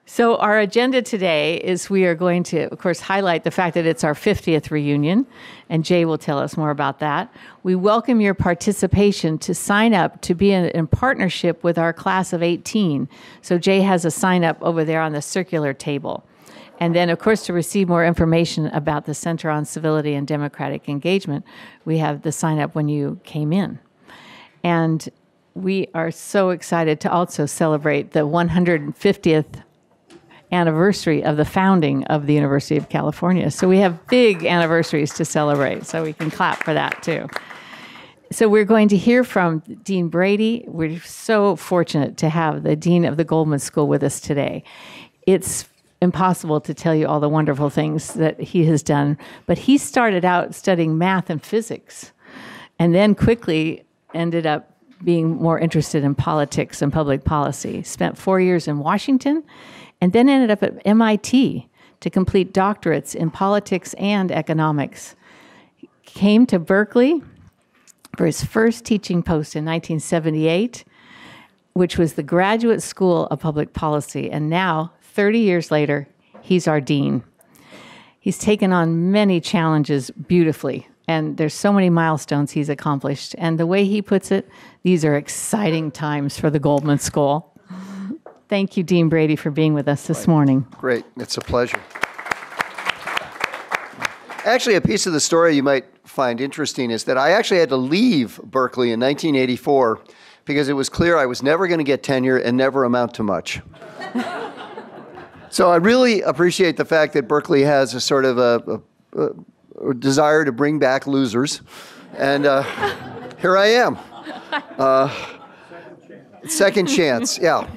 So our agenda today is we are going to, of course, highlight the fact that it's our 50th reunion, and Jay will tell us more about that. We welcome your participation to sign up to be in partnership with our class of 18. So Jay has a sign up over there on the circular table. And then, of course, to receive more information about the Center on Civility and Democratic Engagement, we have the sign up when you came in. And we are so excited to also celebrate the 150th anniversary of the founding of the University of California. So we have big anniversaries to celebrate, so we can clap for that too. So we're going to hear from Dean Brady. We're so fortunate to have the Dean of the Goldman School with us today. It's impossible to tell you all the wonderful things that he has done, but he started out studying math and physics, and then quickly ended up being more interested in politics and public policy. Spent 4 years in Washington, and then ended up at MIT to complete doctorates in politics and economics. He came to Berkeley for his first teaching post in 1978, which was the Graduate School of Public Policy, and now, 30 years later, he's our dean. He's taken on many challenges beautifully, and there's so many milestones he's accomplished. And the way he puts it, these are exciting times for the Goldman School. Thank you, Dean Brady, for being with us this morning. Great. It's a pleasure. Actually, a piece of the story you might find interesting is that I actually had to leave Berkeley in 1984 because it was clear I was never going to get tenure and never amount to much. So I really appreciate the fact that Berkeley has a sort of a desire to bring back losers. And here I am. Second chance, yeah.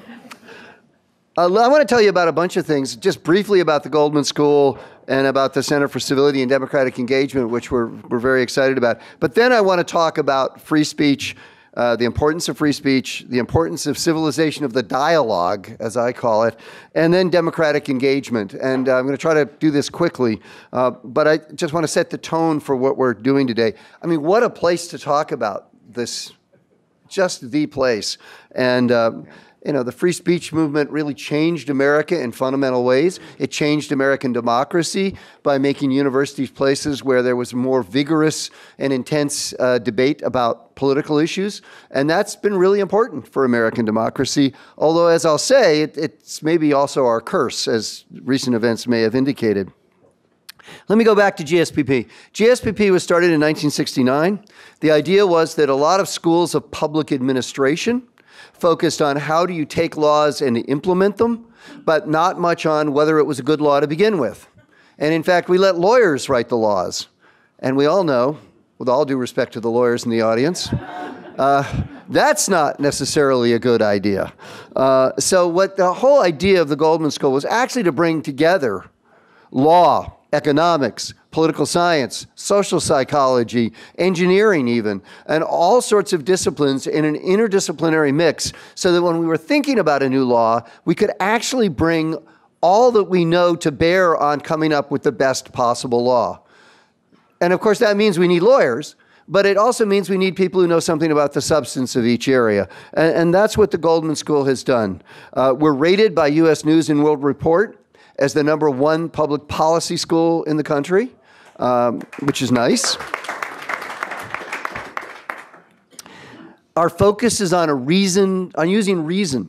I want to tell you about a bunch of things, just briefly about the Goldman School and about the Center for Civility and Democratic Engagement, which we're very excited about. But then I want to talk about free speech, the importance of free speech, the importance of civilization of the dialogue, as I call it, and then democratic engagement. And I'm going to try to do this quickly, but I just want to set the tone for what we're doing today. I mean, what a place to talk about this, just the place. And you know, the free speech movement really changed America in fundamental ways. It changed American democracy by making universities places where there was more vigorous and intense debate about political issues. And that's been really important for American democracy. Although, as I'll say, it's maybe also our curse, as recent events may have indicated. Let me go back to GSPP. GSPP was started in 1969. The idea was that a lot of schools of public administration focused on how do you take laws and implement them, but not much on whether it was a good law to begin with. And in fact, we let lawyers write the laws. And we all know, with all due respect to the lawyers in the audience, that's not necessarily a good idea. So what the whole idea of the Goldman School was actually to bring together law, economics, political science, social psychology, engineering even, and all sorts of disciplines in an interdisciplinary mix so that when we were thinking about a new law, we could actually bring all that we know to bear on coming up with the best possible law. And of course, that means we need lawyers, but it also means we need people who know something about the substance of each area. And that's what the Goldman School has done. We're rated by U.S. News and World Report as the #1 public policy school in the country, which is nice. Our focus is on using reason.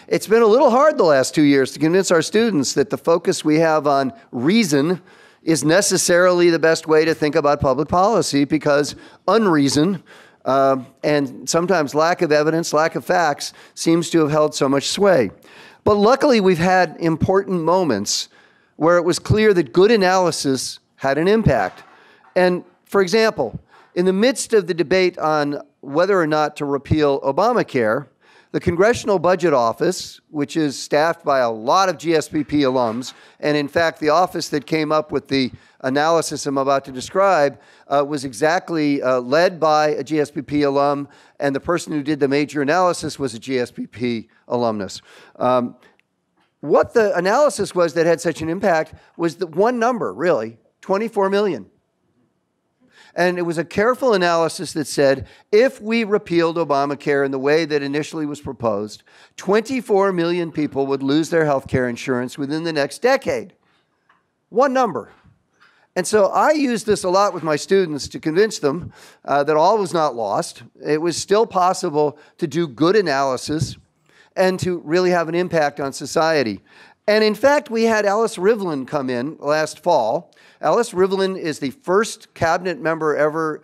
It's been a little hard the last 2 years to convince our students that the focus we have on reason is necessarily the best way to think about public policy, because unreason and sometimes lack of evidence, lack of facts, seems to have held so much sway. But luckily, we've had important moments where it was clear that good analysis had an impact. And for example, in the midst of the debate on whether or not to repeal Obamacare, the Congressional Budget Office, which is staffed by a lot of GSPP alums, and in fact, the office that came up with the analysis I'm about to describe was exactly led by a GSPP alum, and the person who did the major analysis was a GSPP alumnus. What the analysis was that had such an impact was the one number, really, 24 million. And it was a careful analysis that said, if we repealed Obamacare in the way that initially was proposed, 24 million people would lose their health care insurance within the next decade. One number. And so I use this a lot with my students to convince them that all was not lost. It was still possible to do good analysis and to really have an impact on society. And in fact, we had Alice Rivlin come in last fall. Alice Rivlin is the first cabinet member ever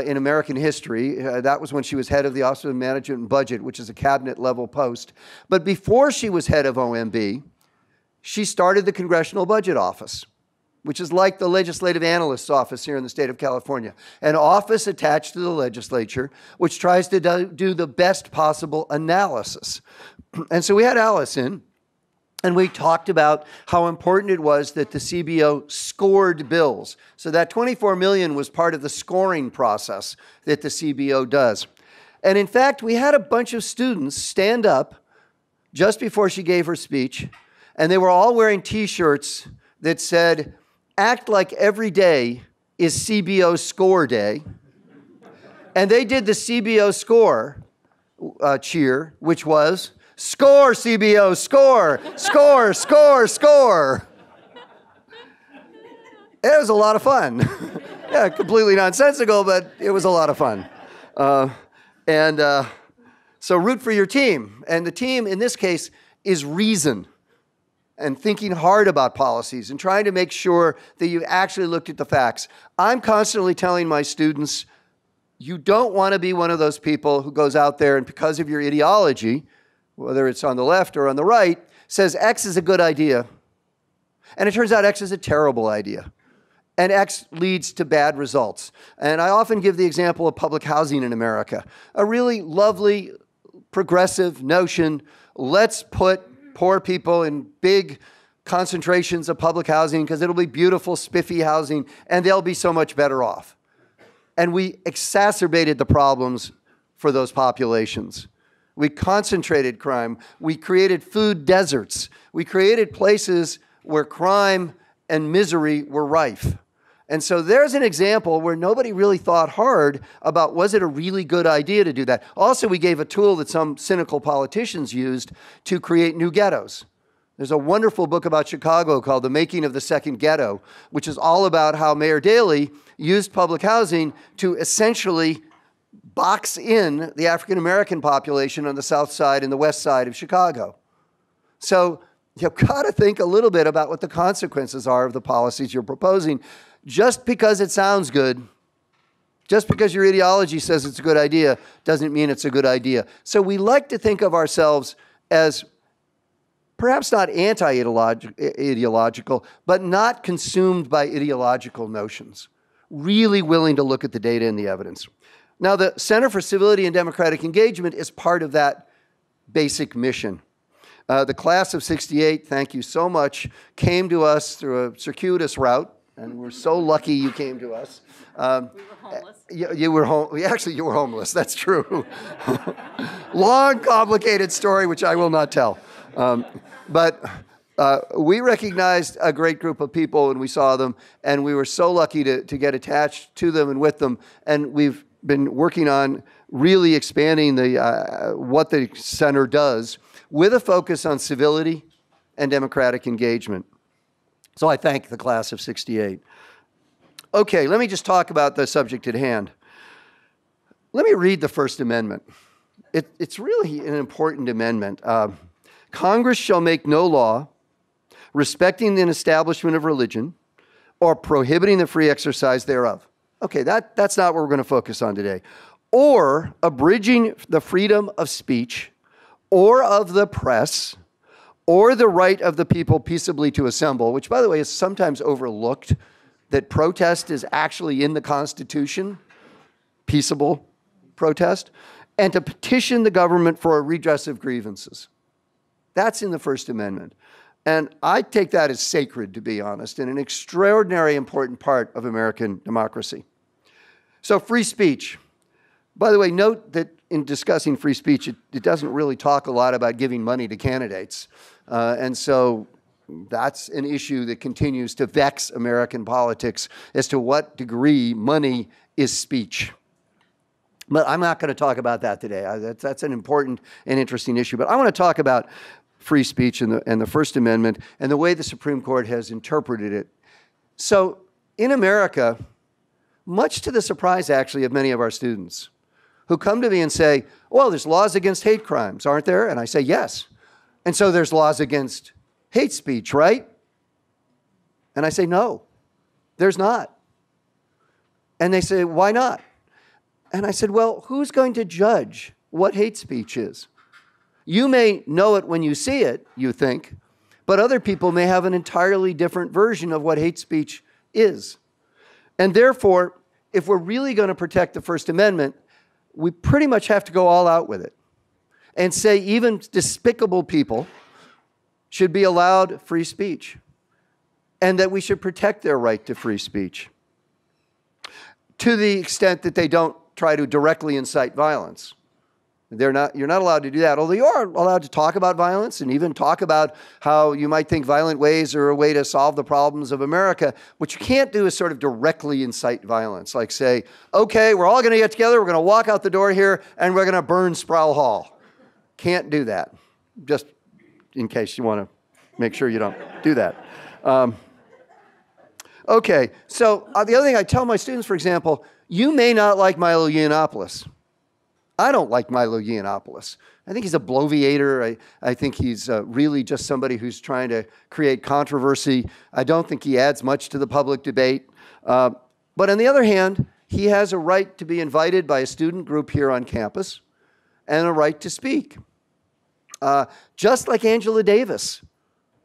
in American history. That was when she was head of the Office of Management and Budget, which is a cabinet-level post. But before she was head of OMB, she started the Congressional Budget Office, which is like the Legislative Analyst's Office here in the state of California, an office attached to the legislature, which tries to do the best possible analysis. And so we had Alice in, and we talked about how important it was that the CBO scored bills. So that 24 million was part of the scoring process that the CBO does. And in fact, we had a bunch of students stand up just before she gave her speech, and they were all wearing T-shirts that said, "Act like every day is CBO Score Day." And they did the CBO Score cheer, which was, "Score, CBO, score, score, score, score." It was a lot of fun. Yeah, completely nonsensical, but it was a lot of fun. So root for your team. And the team, in this case, is reason. And thinking hard about policies and trying to make sure that you actually looked at the facts. I'm constantly telling my students, you don't want to be one of those people who goes out there and because of your ideology, whether it's on the left or on the right, says X is a good idea. And it turns out X is a terrible idea. And X leads to bad results. And I often give the example of public housing in America. A really lovely, progressive notion, let's put poor people in big concentrations of public housing because it'll be beautiful, spiffy housing, and they'll be so much better off. And we exacerbated the problems for those populations. We concentrated crime. We created food deserts. We created places where crime and misery were rife. And so there's an example where nobody really thought hard about, was it a really good idea to do that? Also, we gave a tool that some cynical politicians used to create new ghettos. There's a wonderful book about Chicago called The Making of the Second Ghetto, which is all about how Mayor Daley used public housing to essentially box in the African-American population on the south side and the west side of Chicago. So you've got to think a little bit about what the consequences are of the policies you're proposing. Just because it sounds good, just because your ideology says it's a good idea, doesn't mean it's a good idea. So we like to think of ourselves as perhaps not anti-ideological, but not consumed by ideological notions, really willing to look at the data and the evidence. Now, the Center for Civility and Democratic Engagement is part of that basic mission. The class of '68, thank you so much, came to us through a circuitous route. And we're so lucky you came to us. We were homeless. You were actually, you were homeless. That's true. Long, complicated story, which I will not tell. But we recognized a great group of people when we saw them, and we were so lucky to get attached to them and with them. And we've been working on really expanding what the center does with a focus on civility and democratic engagement. So I thank the class of '68. Okay, let me just talk about the subject at hand. Let me read the First Amendment. It's really an important amendment. Congress shall make no law respecting the establishment of religion or prohibiting the free exercise thereof. Okay, that's not what we're going to focus on today. Or abridging the freedom of speech or of the press or the right of the people peaceably to assemble, which, by the way, is sometimes overlooked, that protest is actually in the Constitution, peaceable protest, and to petition the government for a redress of grievances. That's in the First Amendment. And I take that as sacred, to be honest, and an extraordinarily important part of American democracy. So free speech. By the way, note that in discussing free speech, it doesn't really talk a lot about giving money to candidates. And so that's an issue that continues to vex American politics as to what degree money is speech. But I'm not going to talk about that today. That's an important and interesting issue. But I want to talk about free speech and the First Amendment and the way the Supreme Court has interpreted it. So in America, much to the surprise, actually, of many of our students who come to me and say, well, there's laws against hate crimes, aren't there? And I say, yes. And so there's laws against hate speech, right? And I say, no, there's not. And they say, why not? And I said, well, who's going to judge what hate speech is? You may know it when you see it, you think, but other people may have an entirely different version of what hate speech is. And therefore, if we're really going to protect the First Amendment, we pretty much have to go all out with it and say even despicable people should be allowed free speech and that we should protect their right to free speech to the extent that they don't try to directly incite violence. You're not allowed to do that, although you are allowed to talk about violence and even talk about how you might think violent ways are a way to solve the problems of America. What you can't do is sort of directly incite violence, like say, okay, we're all going to get together, we're going to walk out the door here, and we're going to burn Sproul Hall. Can't do that, just in case you want to make sure you don't do that. Okay, so the other thing I tell my students, for example, you may not like Milo Yiannopoulos. I don't like Milo Yiannopoulos. I think he's a bloviator. I think he's really just somebody who's trying to create controversy. I don't think he adds much to the public debate. But on the other hand, he has a right to be invited by a student group here on campus and a right to speak. Just like Angela Davis,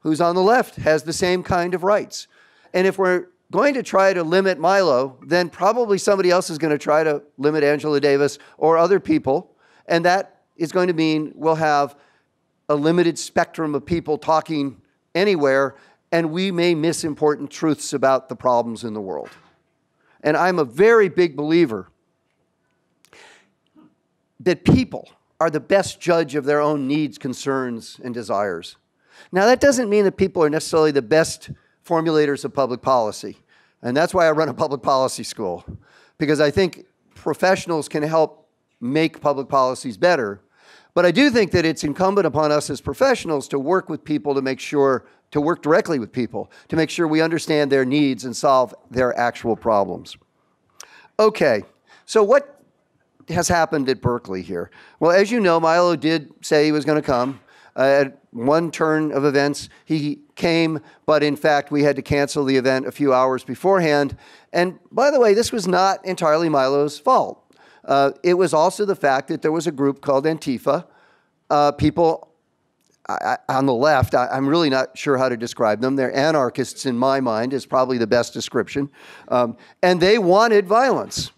who's on the left, has the same kind of rights. And if we're going to try to limit Milo, then probably somebody else is going to try to limit Angela Davis or other people, and that is going to mean we'll have a limited spectrum of people talking anywhere, and we may miss important truths about the problems in the world. And I'm a very big believer that people are the best judge of their own needs, concerns, and desires. Now, that doesn't mean that people are necessarily the best formulators of public policy. And that's why I run a public policy school, because I think professionals can help make public policies better. But I do think that it's incumbent upon us as professionals to work with people to make sure, to work directly with people, to make sure we understand their needs and solve their actual problems. Okay, so what has happened at Berkeley here? Well, as you know, Milo did say he was going to come. At one turn of events, he came, but in fact, we had to cancel the event a few hours beforehand. And by the way, this was not entirely Milo's fault. It was also the fact that there was a group called Antifa, people on the left. I'm really not sure how to describe them. They're anarchists in my mind is probably the best description. And they wanted violence.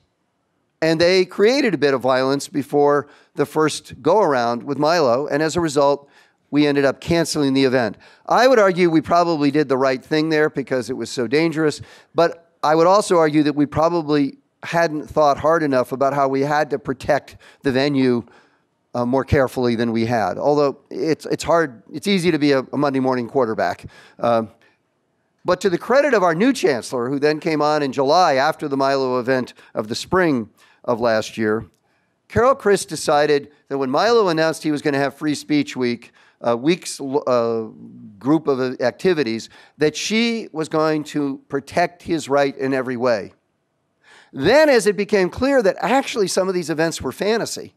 And they created a bit of violence before the first go-around with Milo. And as a result, we ended up canceling the event. I would argue we probably did the right thing there because it was so dangerous. But I would also argue that we probably hadn't thought hard enough about how we had to protect the venue more carefully than we had. Although it's hard, it's easy to be a Monday morning quarterback. But to the credit of our new chancellor, who then came on in July after the Milo event of the spring of last year, Carol Christ decided that when Milo announced he was going to have Free Speech Week, a week's group of activities, that she was going to protect his right in every way. Then, as it became clear that actually some of these events were fantasy,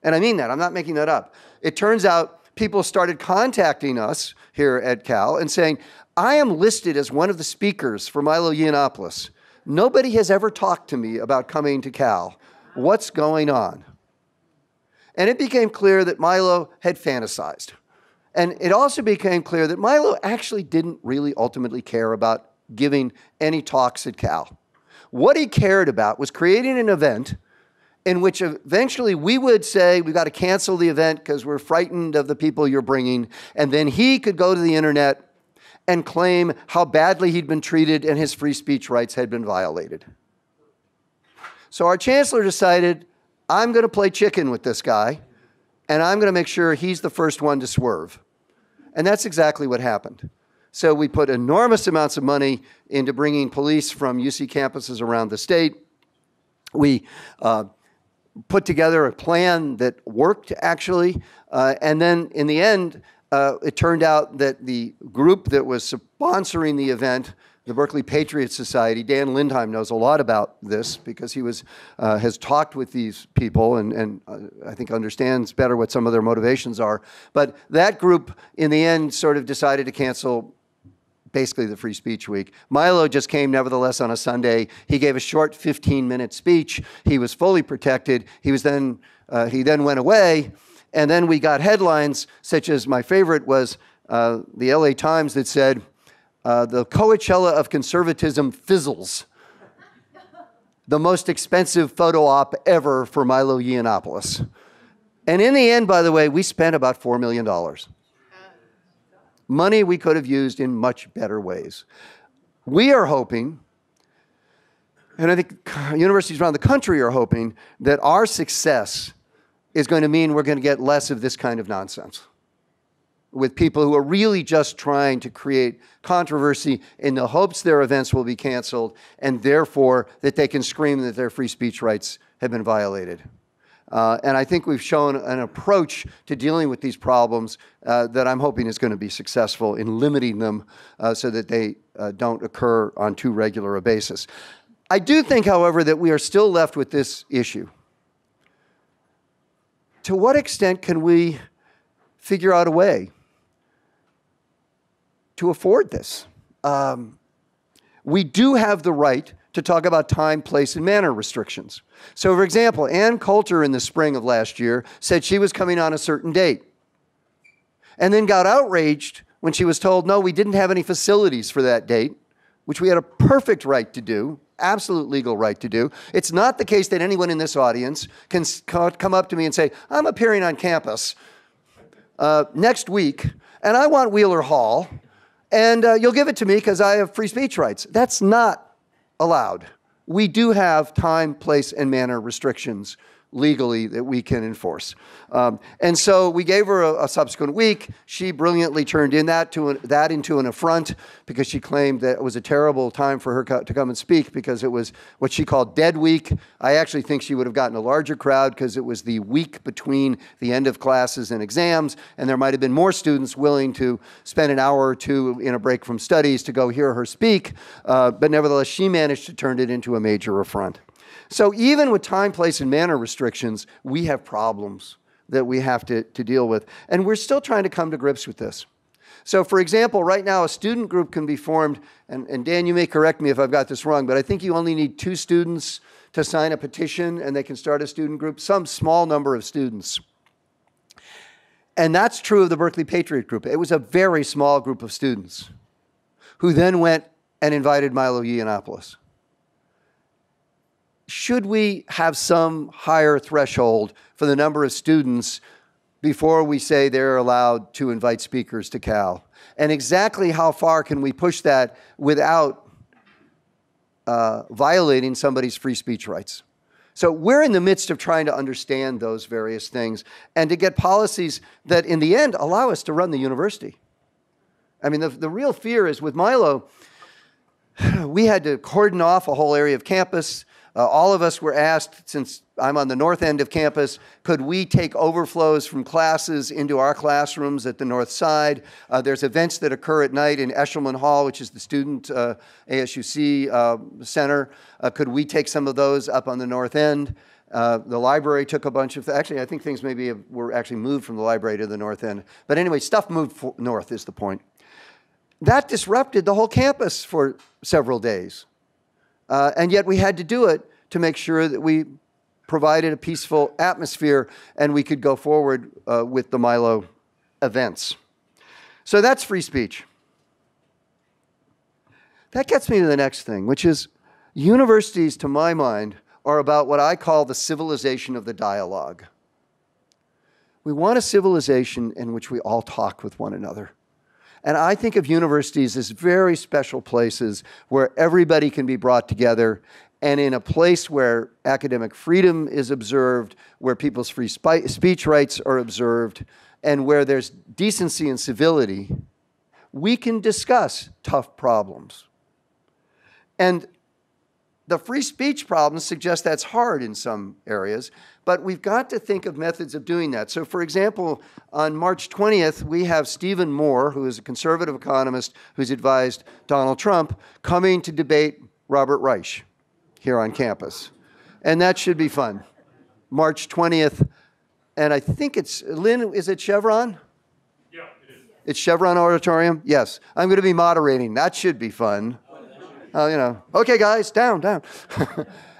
and I mean that, I'm not making that up, it turns out people started contacting us here at Cal and saying, I am listed as one of the speakers for Milo Yiannopoulos. Nobody has ever talked to me about coming to Cal. What's going on? And it became clear that Milo had fantasized. And it also became clear that Milo actually didn't really ultimately care about giving any talks at Cal. What he cared about was creating an event in which eventually we would say, we've got to cancel the event because we're frightened of the people you're bringing. And then he could go to the internet and claim how badly he'd been treated and his free speech rights had been violated. So our chancellor decided, I'm going to play chicken with this guy, and I'm going to make sure he's the first one to swerve. And that's exactly what happened. So we put enormous amounts of money into bringing police from UC campuses around the state We put together a plan that worked, actually, and then in the end, it turned out that the group that was sponsoring the event, the Berkeley Patriot Society, Dan Lindheim knows a lot about this because he has talked with these people and I think understands better what some of their motivations are. But that group, in the end, sort of decided to cancel basically the Free Speech Week. Milo just came, nevertheless, on a Sunday. He gave a short 15-minute speech. He was fully protected. He then went away, and then we got headlines, such as my favorite was the LA Times that said, the Coachella of conservatism fizzles. The most expensive photo op ever for Milo Yiannopoulos. And in the end, by the way, we spent about $4 million. Money we could have used in much better ways. We are hoping, and I think universities around the country are hoping, that our success is going to mean we're going to get less of this kind of nonsense with people who are really just trying to create controversy in the hopes their events will be canceled and therefore that they can scream that their free speech rights have been violated. And I think we've shown an approach to dealing with these problems that I'm hoping is going to be successful in limiting them so that they don't occur on too regular a basis. I do think, however, that we are still left with this issue. To what extent can we figure out a way to afford this? We do have the right to talk about time, place, and manner restrictions. So, for example, Ann Coulter in the spring of last year said she was coming on a certain date and then got outraged when she was told, no, we didn't have any facilities for that date, which we had a perfect right to do, absolute legal right to do. It's not the case that anyone in this audience can come up to me and say, I'm appearing on campus next week, and I want Wheeler Hall, and you'll give it to me because I have free speech rights. That's not allowed. We do have time, place, and manner restrictions legally that we can enforce. And so we gave her a subsequent week. She brilliantly turned in that into an affront because she claimed that it was a terrible time for her to come and speak because it was what she called dead week. I actually think she would have gotten a larger crowd because it was the week between the end of classes and exams, and there might have been more students willing to spend an hour or two in a break from studies to go hear her speak. But nevertheless, she managed to turn it into a major affront. So even with time, place, and manner restrictions, we have problems that we have to deal with. And we're still trying to come to grips with this. So for example, right now a student group can be formed, and Dan, you may correct me if I've got this wrong, but I think you only need 2 students to sign a petition and they can start a student group, some small number of students. And that's true of the Berkeley Patriot Group. It was a very small group of students who then went and invited Milo Yiannopoulos. Should we have some higher threshold for the number of students before we say they're allowed to invite speakers to Cal? And exactly how far can we push that without violating somebody's free speech rights? So we're in the midst of trying to understand those various things and to get policies that in the end allow us to run the university. I mean, the real fear is with Milo, we had to cordon off a whole area of campus. All of us were asked, since I'm on the north end of campus, could we take overflows from classes into our classrooms at the north side? There's events that occur at night in Eshelman Hall, which is the student ASUC center. Could we take some of those up on the north end? The library took a bunch of, actually, I think things maybe were actually moved from the library to the north end. But anyway, stuff moved north is the point. That disrupted the whole campus for several days. And yet we had to do it to make sure that we provided a peaceful atmosphere and we could go forward with the Milo events. So that's free speech. That gets me to the next thing, which is universities, to my mind, are about what I call the civilization of the dialogue. We want a civilization in which we all talk with one another. And I think of universities as very special places where everybody can be brought together and in a place where academic freedom is observed, where people's free speech rights are observed, and where there's decency and civility, we can discuss tough problems. And the free speech problems suggest that's hard in some areas, but we've got to think of methods of doing that. So, for example, on March 20th, we have Stephen Moore, who is a conservative economist who's advised Donald Trump, coming to debate Robert Reich here on campus. And that should be fun. March 20th, and I think it's, Lynn, is it Chevron? Yeah, it is. It's Chevron Auditorium? Yes. I'm going to be moderating. That should be fun. You know, okay, guys, down. But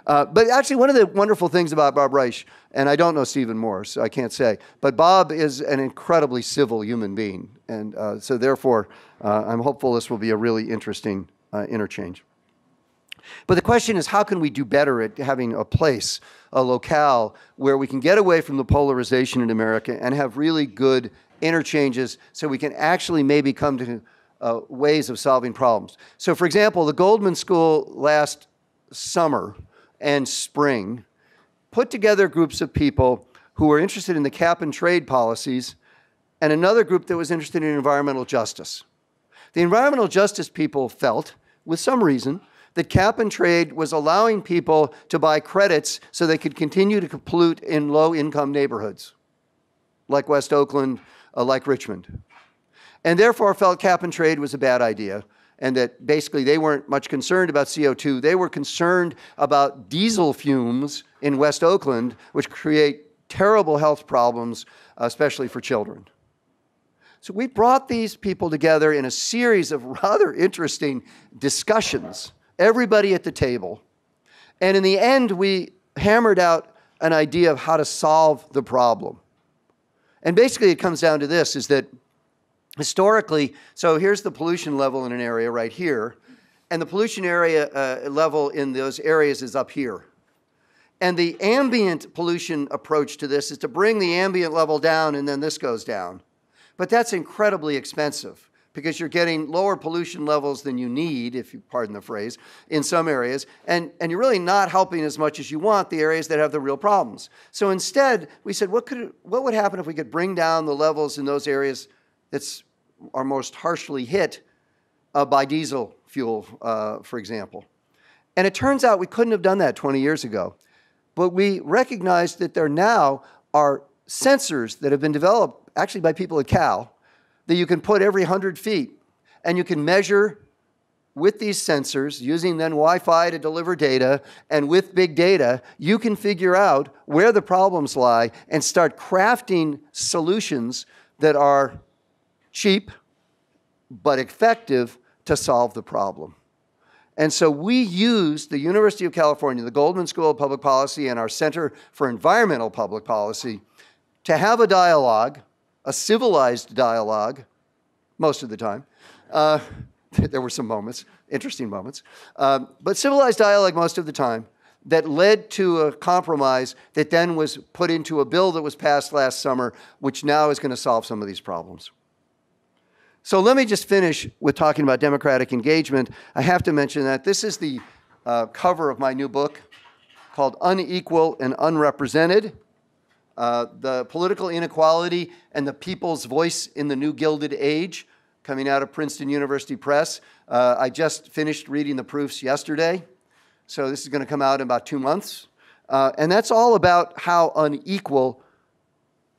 actually, one of the wonderful things about Bob Reich, and I don't know Stephen Moore, so I can't say, but Bob is an incredibly civil human being. And so therefore, I'm hopeful this will be a really interesting interchange. But the question is, how can we do better at having a place, a locale, where we can get away from the polarization in America and have really good interchanges so we can actually maybe come to ways of solving problems. So, for example, the Goldman School last summer and spring put together groups of people who were interested in the cap and trade policies and another group that was interested in environmental justice. The environmental justice people felt, with some reason, that cap and trade was allowing people to buy credits so they could continue to pollute in low-income neighborhoods, like West Oakland, like Richmond. And therefore felt cap and trade was a bad idea, and that basically they weren't much concerned about CO2. They were concerned about diesel fumes in West Oakland, which create terrible health problems, especially for children. So we brought these people together in a series of rather interesting discussions, everybody at the table. And in the end, we hammered out an idea of how to solve the problem. And basically it comes down to this, is that historically, so here's the pollution level in an area right here, and the pollution area level in those areas is up here. And the ambient pollution approach to this is to bring the ambient level down and then this goes down. But that's incredibly expensive because you're getting lower pollution levels than you need, if you pardon the phrase, in some areas, and you're really not helping as much as you want the areas that have the real problems. So instead, we said, what would happen if we could bring down the levels in those areas that are most harshly hit by diesel fuel, for example. And it turns out we couldn't have done that 20 years ago. But we recognized that there now are sensors that have been developed, actually by people at Cal, that you can put every 100 feet. And you can measure with these sensors, using then Wi-Fi to deliver data, and with big data, you can figure out where the problems lie and start crafting solutions that are cheap, but effective to solve the problem. And so we used the University of California, the Goldman School of Public Policy, and our Center for Environmental Public Policy to have a dialogue, a civilized dialogue, most of the time. There were some moments, interesting moments, but civilized dialogue most of the time that led to a compromise that then was put into a bill that was passed last summer, which now is going to solve some of these problems. So let me just finish with talking about democratic engagement. I have to mention that this is the cover of my new book called Unequal and Unrepresented, The Political Inequality and the People's Voice in the New Gilded Age, coming out of Princeton University Press. I just finished reading the proofs yesterday, so this is going to come out in about 2 months. And that's all about how unequal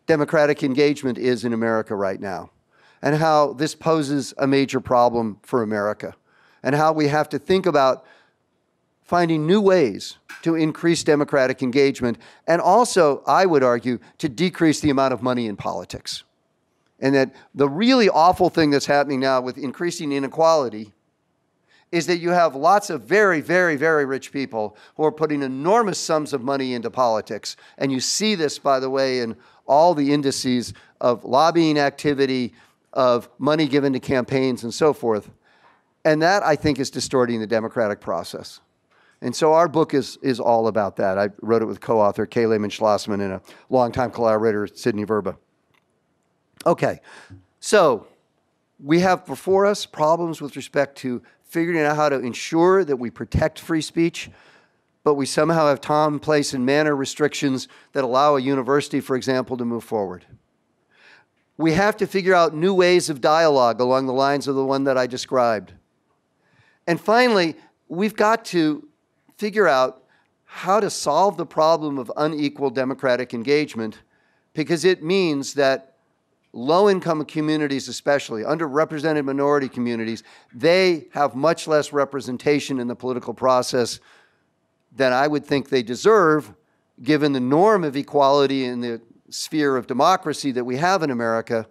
democratic engagement is in America right now, and how this poses a major problem for America, and how we have to think about finding new ways to increase democratic engagement, and also, I would argue, to decrease the amount of money in politics. And that the really awful thing that's happening now with increasing inequality is that you have lots of very, very, very rich people who are putting enormous sums of money into politics. And you see this, by the way, in all the indices of lobbying activity, of money given to campaigns and so forth. And that, I think, is distorting the democratic process. And so our book is all about that. I wrote it with co-author Kay Lehman-Schlossman and a longtime collaborator, Sidney Verba. Okay, so we have before us problems with respect to figuring out how to ensure that we protect free speech, but we somehow have time, place, and manner restrictions that allow a university, for example, to move forward. We have to figure out new ways of dialogue along the lines of the one that I described. And finally, we've got to figure out how to solve the problem of unequal democratic engagement, because it means that low-income communities, especially underrepresented minority communities, they have much less representation in the political process than I would think they deserve, given the norm of equality in the sphere of democracy that we have in America,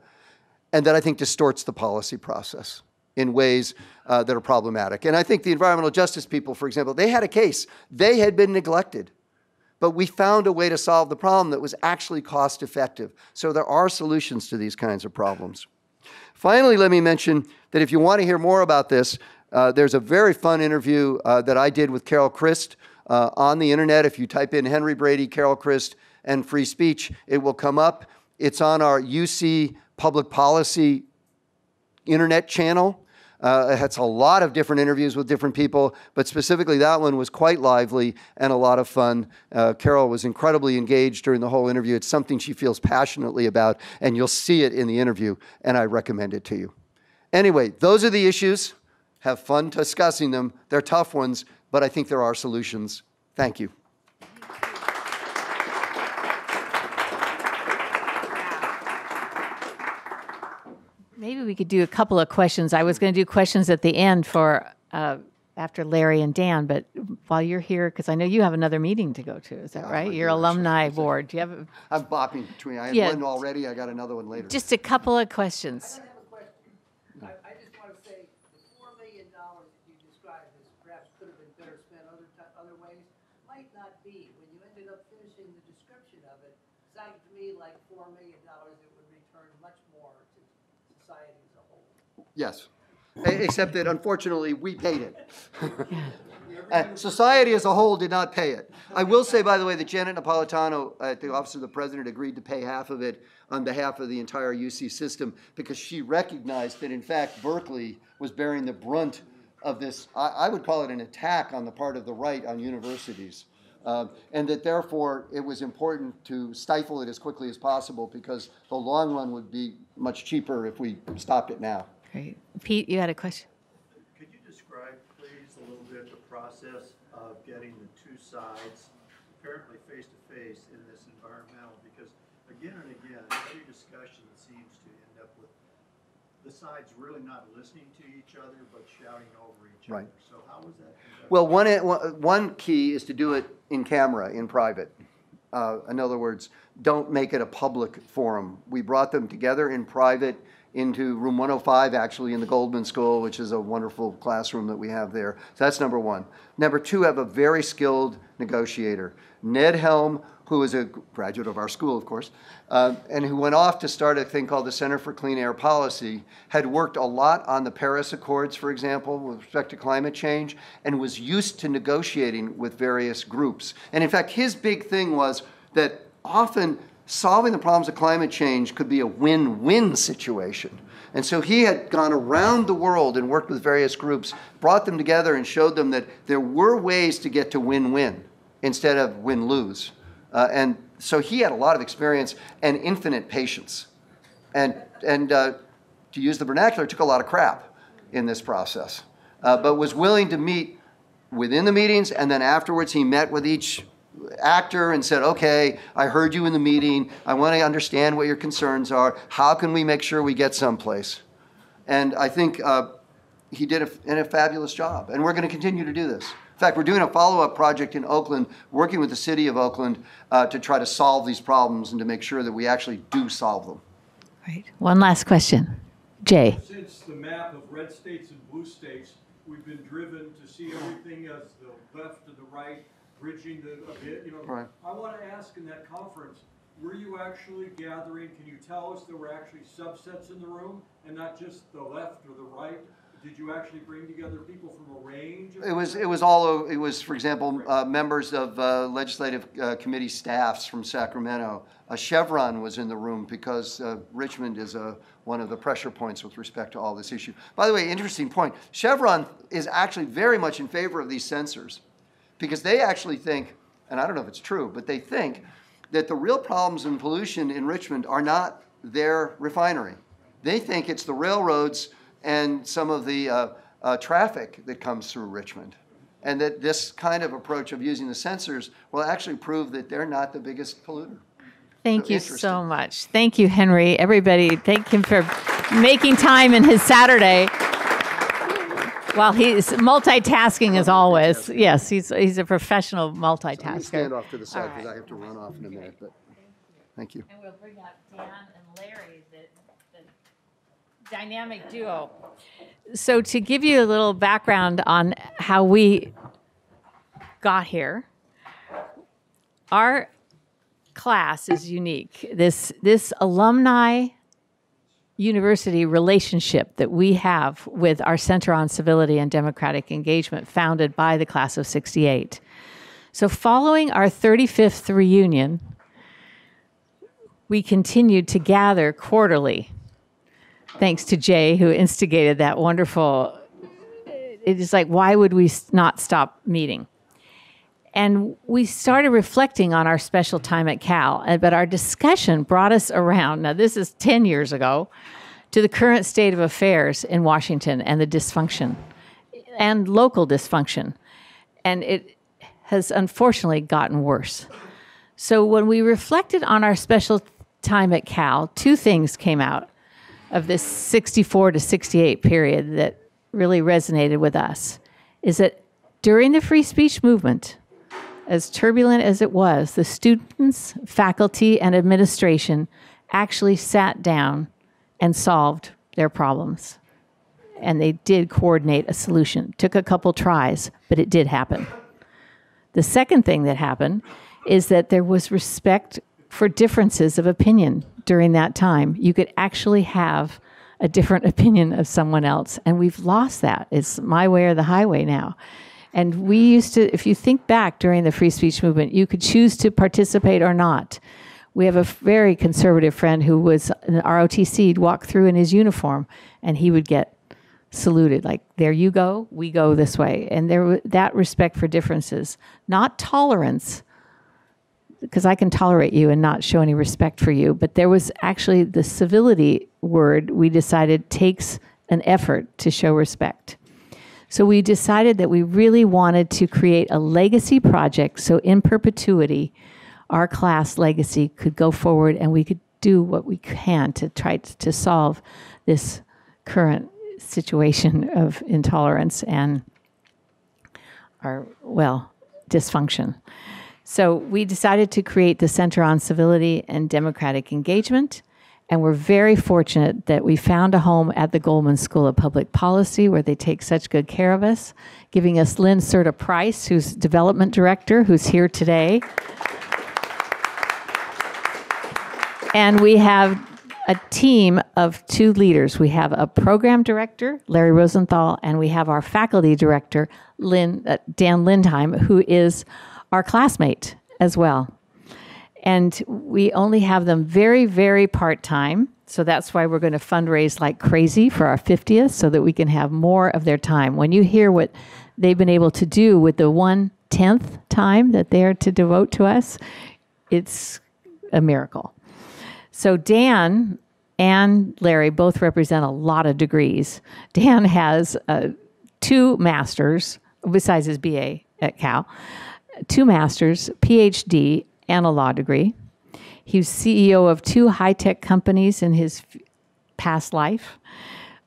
and that I think distorts the policy process in ways that are problematic. And I think the environmental justice people, for example, they had a case. They had been neglected. But we found a way to solve the problem that was actually cost effective. So there are solutions to these kinds of problems. Finally, let me mention that if you want to hear more about this, there's a very fun interview that I did with Carol Christ on the internet. If you type in Henry Brady, Carol Christ, and free speech, it will come up. It's on our UC Public Policy internet channel. It has a lot of different interviews with different people, but specifically that one was quite lively and a lot of fun. Carol was incredibly engaged during the whole interview. It's something she feels passionately about, and you'll see it in the interview, and I recommend it to you. Anyway, those are the issues. Have fun discussing them. They're tough ones, but I think there are solutions. Thank you. Maybe we could do a couple of questions. I was going to do questions at the end for after Larry and Dan, but while you're here, because I know you have another meeting to go to, is that right? Your alumni board. Do you have? I'm bopping between. I had one already. I got another one later. Just a couple of questions. I have a question. I just want to say the $4 million that you described as perhaps could have been better spent other ways might not be. When you ended up finishing the description of it, it sounded to me like $4 million that would return much more to society as a whole. Yes, except that unfortunately we paid it. Society as a whole did not pay it. I will say, by the way, that Janet Napolitano at the Office of the President agreed to pay half of it on behalf of the entire UC system, because she recognized that, in fact, Berkeley was bearing the brunt of this, I would call it an attack on the part of the right on universities. And that therefore it was important to stifle it as quickly as possible, because the long run would be much cheaper if we stopped it now. Great. Pete, you had a question? Could you describe, please, a little bit the process of getting the two sides apparently face to face in this environmental? Because again and again, every discussion seems to end up with the sides really not listening to each other, but shouting over each other. So how was that conducted? Well, one key is to do it in camera, in private. In other words, don't make it a public forum. We brought them together in private into room 105, actually, in the Goldman School, which is a wonderful classroom that we have there. So that's number one. Number two, have a very skilled negotiator. Ned Helm, who is a graduate of our school, of course, and who went off to start a thing called the Center for Clean Air Policy, had worked a lot on the Paris Accords, for example, with respect to climate change, and was used to negotiating with various groups. And in fact, his big thing was that often solving the problems of climate change could be a win-win situation. And so he had gone around the world and worked with various groups, brought them together and showed them that there were ways to get to win-win instead of win-lose. And so he had a lot of experience and infinite patience. And to use the vernacular, took a lot of crap in this process, but was willing to meet within the meetings, and then afterwards he met with each actor and said, okay, I heard you in the meeting. I want to understand what your concerns are. How can we make sure we get someplace? And I think he did a fabulous job. And we're going to continue to do this. In fact, we're doing a follow-up project in Oakland, working with the city of Oakland to try to solve these problems and to make sure that we actually do solve them. Right. One last question. Jay. Since the map of red states and blue states, we've been driven to see everything as the left and the right, bridging a bit, Right. I want to ask, in that conference, were you actually gathering, can you tell us there were actually subsets in the room and not just the left or the right? Did you actually bring together people from a range? It was, for example, members of legislative committee staffs from Sacramento. Chevron was in the room because Richmond is one of the pressure points with respect to all this issue. By the way, interesting point. Chevron is actually very much in favor of these sensors, because they actually think, and I don't know if it's true, but they think that the real problems in pollution in Richmond are not their refinery. They think it's the railroads and some of the traffic that comes through Richmond. and that this kind of approach of using the sensors will actually prove that they're not the biggest polluter. Thank you so much. Thank you, Henry. Everybody, thank him for making time in his Saturday. Well, he's multitasking as always. Yes, he's a professional multitasker. So let me stand off to the side because I have to run off in a minute. But thank you. And we'll bring up Dan and Larry, the dynamic duo. So to give you a little background on how we got here, our class is unique. This alumni university relationship that we have with our Center on Civility and Democratic Engagement, founded by the class of 68. So following our 35th reunion, we continued to gather quarterly, thanks to Jay, who instigated that wonderful, it is like, why would we not stop meeting? And we started reflecting on our special time at Cal, but our discussion brought us around, now this is 10 years ago, to the current state of affairs in Washington and the dysfunction and local dysfunction. And it has unfortunately gotten worse. So when we reflected on our special time at Cal, two things came out of this 64 to 68 period that really resonated with us, is that during the free speech movement, as turbulent as it was, the students, faculty, and administration actually sat down and solved their problems. And they did coordinate a solution. Took a couple tries, but it did happen. The second thing that happened is that there was respect for differences of opinion during that time. You could actually have a different opinion of someone else, and we've lost that. It's my way or the highway now. And we used to, if you think back during the free speech movement, you could choose to participate or not. We have a very conservative friend who was an ROTC, he'd walk through in his uniform, and he would get saluted, like, there you go, we go this way. And there was that respect for differences, not tolerance, because I can tolerate you and not show any respect for you, but there was actually the civility word we decided takes an effort to show respect. So we decided that we really wanted to create a legacy project so in perpetuity, our class legacy could go forward and we could do what we can to try to solve this current situation of intolerance and our, well, dysfunction. So we decided to create the Center on Civility and Democratic Engagement. And we're very fortunate that we found a home at the Goldman School of Public Policy where they take such good care of us, giving us Lynn Serta Price, who's development director, who's here today. And we have a team of two leaders. We have a program director, Larry Rosenthal, and we have our faculty director, Dan Lindheim, who is our classmate as well. And we only have them very, very part-time. So that's why we're going to fundraise like crazy for our 50th so that we can have more of their time. When you hear what they've been able to do with the 1/10 time that they're to devote to us, it's a miracle. So Dan and Larry both represent a lot of degrees. Dan has 2 masters, besides his BA at Cal, 2 masters, PhD, and a law degree. He was CEO of 2 high-tech companies in his past life,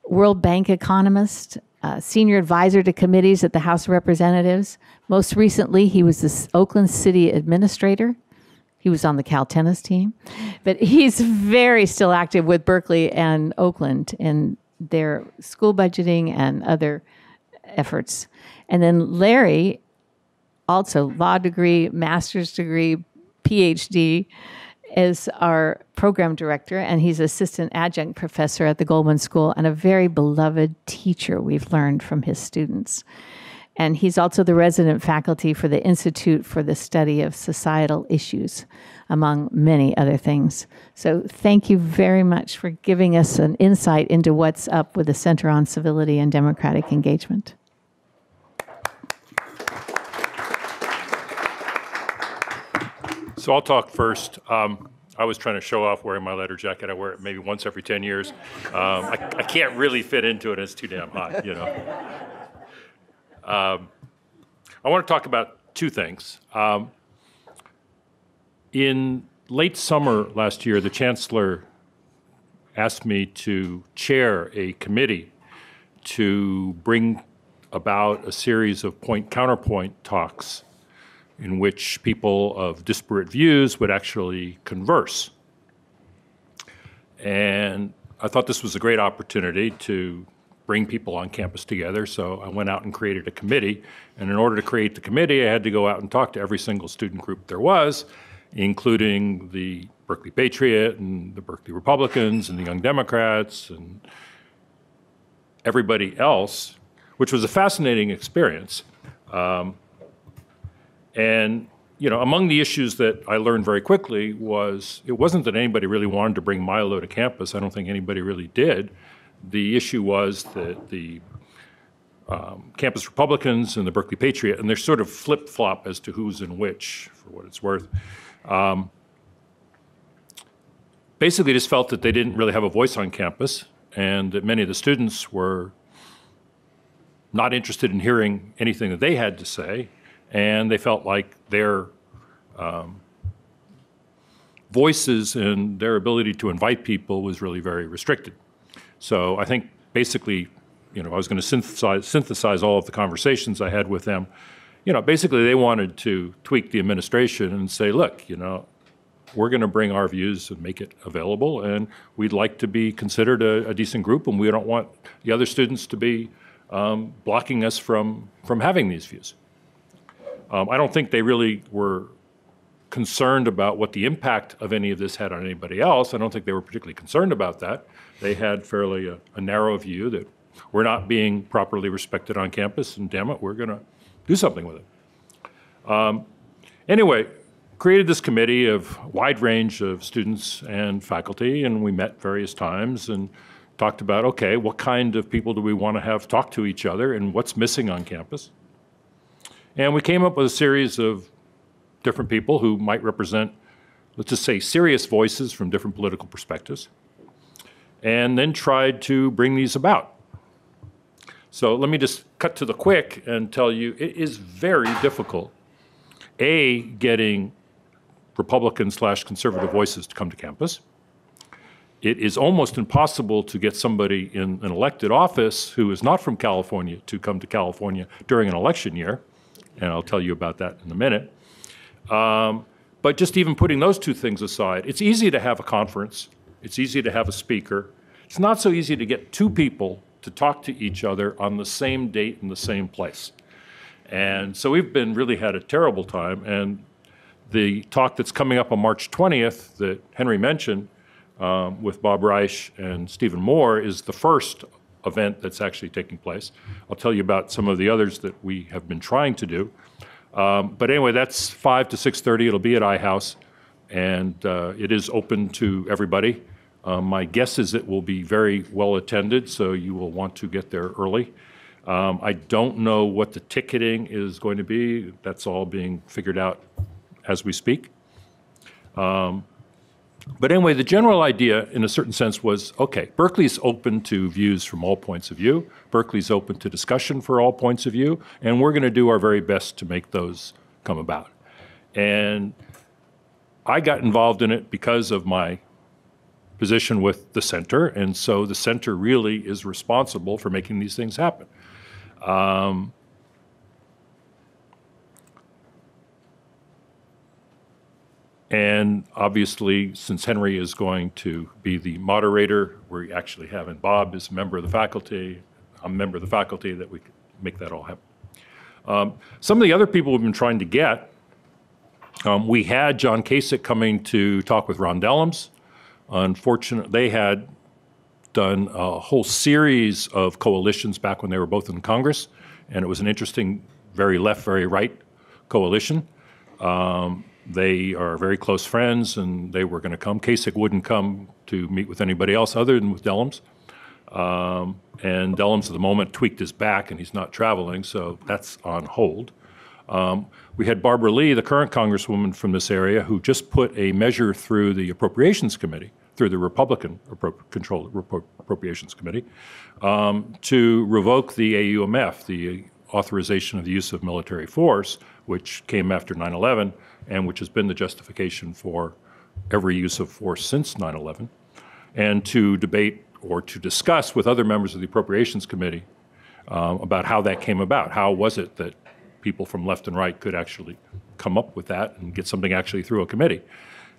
World Bank economist, senior advisor to committees at the House of Representatives. Most recently, he was the Oakland City Administrator. He was on the Cal tennis team. But he's very still active with Berkeley and Oakland in their school budgeting and other efforts. And then Larry, also law degree, master's degree, PhD, is our program director, and he's assistant adjunct professor at the Goldman School and a very beloved teacher we've learned from his students. And he's also the resident faculty for the Institute for the Study of Societal Issues, among many other things. So thank you very much for giving us an insight into what's up with the Center on Civility and Democratic Engagement. So I'll talk first. I was trying to show off wearing my leather jacket. I wear it maybe once every 10 years. I can't really fit into it. It's too damn hot, you know. I want to talk about two things. In late summer last year, the Chancellor asked me to chair a committee to bring about a series of point-counterpoint talks in which people of disparate views would actually converse. And I thought this was a great opportunity to bring people on campus together, so I went out and created a committee. And in order to create the committee, I had to go out and talk to every single student group there was, including the Berkeley Patriot and the Berkeley Republicans and the Young Democrats and everybody else, which was a fascinating experience. And you know, among the issues that I learned very quickly was it wasn't that anybody really wanted to bring Milo to campus. I don't think anybody really did. The issue was that the campus Republicans and the Berkeley Patriot, and they're sort of flip-flop as to who's in which, for what it's worth, basically just felt that they didn't really have a voice on campus and that many of the students were not interested in hearing anything that they had to say, and they felt like their voices and their ability to invite people was really very restricted. So I think basically, you know, I was going to synthesize all of the conversations I had with them. You know, basically they wanted to tweak the administration and say, look, you know, we're going to bring our views and make it available, and we'd like to be considered a decent group, and we don't want the other students to be blocking us from having these views. I don't think they really were concerned about what the impact of any of this had on anybody else. I don't think they were particularly concerned about that. They had fairly a narrow view that we're not being properly respected on campus, and damn it, we're going to do something with it. Anyway, created this committee of wide range of students and faculty, and we met various times and talked about, okay, what kind of people do we want to have talk to each other and what's missing on campus? And we came up with a series of different people who might represent, let's just say, serious voices from different political perspectives, and then tried to bring these about. So let me just cut to the quick and tell you, it is very difficult, A, getting Republican/conservative voices to come to campus. It is almost impossible to get somebody in an elected office who is not from California to come to California during an election year, and I'll tell you about that in a minute. But just even putting those two things aside, it's easy to have a conference, it's easy to have a speaker. It's not so easy to get two people to talk to each other on the same date in the same place. And so we've really had a terrible time, and the talk that's coming up on March 20th that Henry mentioned with Bob Reich and Stephen Moore is the first event that's actually taking place. I'll tell you about some of the others that we have been trying to do. But anyway, that's 5 to 6:30. It'll be at iHouse, and it is open to everybody. My guess is it will be very well attended, so you will want to get there early. I don't know what the ticketing is going to be. That's all being figured out as we speak. But anyway, the general idea, in a certain sense, was, okay, Berkeley's open to views from all points of view. Berkeley's open to discussion for all points of view, and we're going to do our very best to make those come about. And I got involved in it because of my position with the center, and so the center really is responsible for making these things happen. And obviously, since Henry is going to be the moderator, we actually have, and Bob is a member of the faculty, I'm a member of the faculty, that we can make that all happen. Some of the other people we've been trying to get, we had John Kasich coming to talk with Ron Dellums. Unfortunately, they had done a whole series of coalitions back when they were both in Congress, and it was an interesting, very left, very right coalition. They are very close friends, and they were going to come. Kasich wouldn't come to meet with anybody else other than with Dellums. And Dellums at the moment tweaked his back, and he's not traveling, so that's on hold. We had Barbara Lee, the current congresswoman from this area, who just put a measure through the Appropriations Committee, through the Republican-controlled Appropriations Committee, to revoke the AUMF, the authorization of the use of military force, which came after 9/11 and which has been the justification for every use of force since 9/11, and to debate or to discuss with other members of the Appropriations Committee about how that came about. How was it that people from left and right could actually come up with that and get something actually through a committee?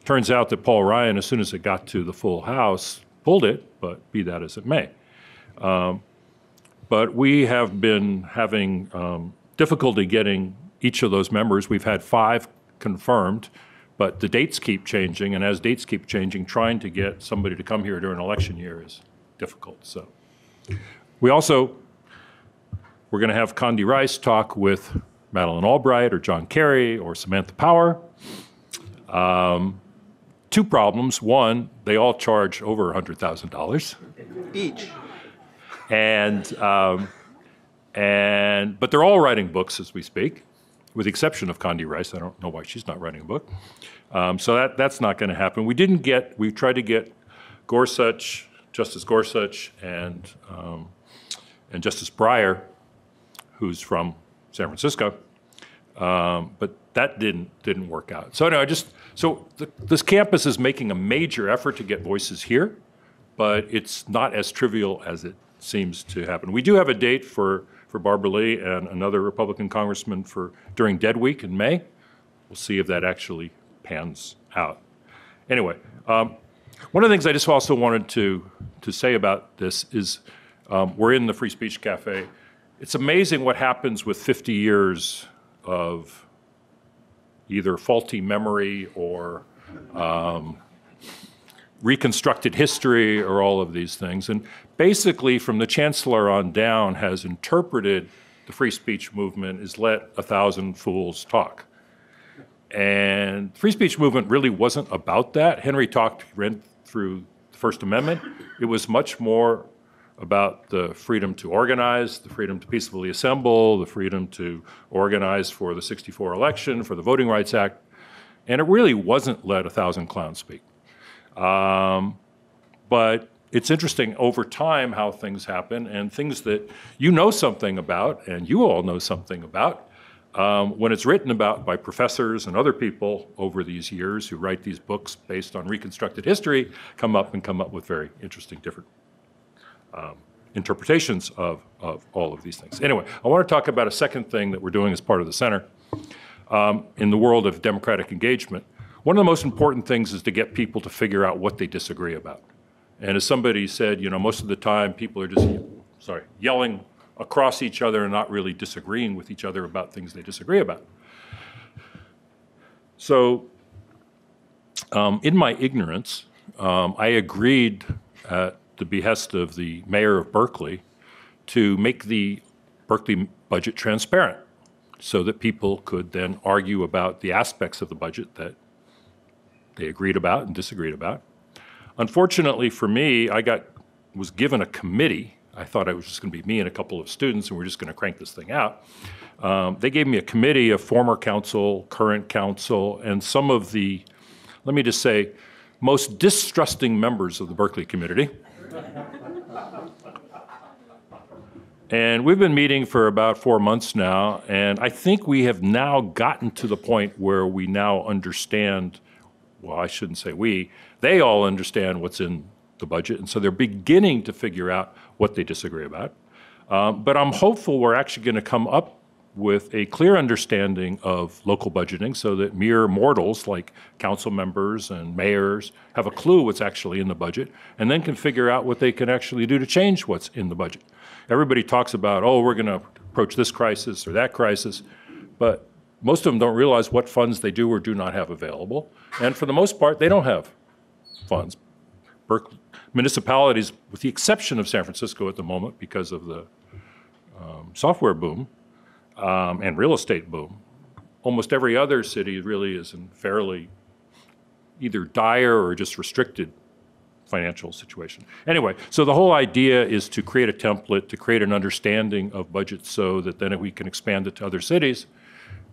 Turns out that Paul Ryan, as soon as it got to the full House, pulled it, but be that as it may. But we have been having difficulty getting each of those members. We've had 5 confirmed, but the dates keep changing, and as dates keep changing, trying to get somebody to come here during an election year is difficult. So we're going to have Condi Rice talk with Madeleine Albright or John Kerry or Samantha Power. 2 problems. One, they all charge over $100,000 Each. But they're all writing books as we speak, with the exception of Condi Rice. I don't know why she's not writing a book. So that's not going to happen. We tried to get Justice Gorsuch, and Justice Breyer, who's from San Francisco, but that didn't work out. So anyway, this campus is making a major effort to get voices here, but it's not as trivial as it seems to happen. We do have a date for Barbara Lee and another Republican congressman during Dead Week in May. We'll see if that actually pans out. Anyway, one of the things I just also wanted to say about this is we're in the Free Speech Cafe. It's amazing what happens with 50 years of either faulty memory or reconstructed history or all of these things. And basically, from the chancellor on down, has interpreted the free speech movement as let 1,000 fools talk. And the free speech movement really wasn't about that. Henry read through the First Amendment. It was much more about the freedom to organize, the freedom to peacefully assemble, the freedom to organize for the '64 election, for the Voting Rights Act. And it really wasn't let 1,000 clowns speak. But it's interesting over time how things happen, and things that you know something about and you all know something about, when it's written about by professors and other people over these years who write these books based on reconstructed history, come up with very interesting different interpretations of all of these things. Anyway, I want to talk about a second thing that we're doing as part of the center in the world of democratic engagement. One of the most important things is to get people to figure out what they disagree about. And as somebody said, most of the time people are just, yelling across each other and not really disagreeing with each other about things they disagree about. So in my ignorance, I agreed at the behest of the mayor of Berkeley to make the Berkeley budget transparent so that people could then argue about the aspects of the budget that they agreed about and disagreed about. Unfortunately for me, was given a committee. I thought it was just going to be me and a couple of students, and we're just going to crank this thing out. They gave me a committee of former council, current council, and some of the, let me just say, most distrusting members of the Berkeley community. And we've been meeting for about 4 months now, and I think we have now gotten to the point where we now understand, well, I shouldn't say we, they all understand what's in the budget, and so they're beginning to figure out what they disagree about. But I'm hopeful we're actually going to come up with a clear understanding of local budgeting so that mere mortals like council members and mayors have a clue what's actually in the budget and then can figure out what they can actually do to change what's in the budget. Everybody talks about, oh, we're going to approach this crisis or that crisis, but most of them don't realize what funds they do or do not have available. And for the most part, they don't have funds. Municipalities, with the exception of San Francisco at the moment because of the software boom and real estate boom, almost every other city really is in fairly either dire or just restricted financial situation. Anyway, so the whole idea is to create a template, to create an understanding of budgets so that then we can expand it to other cities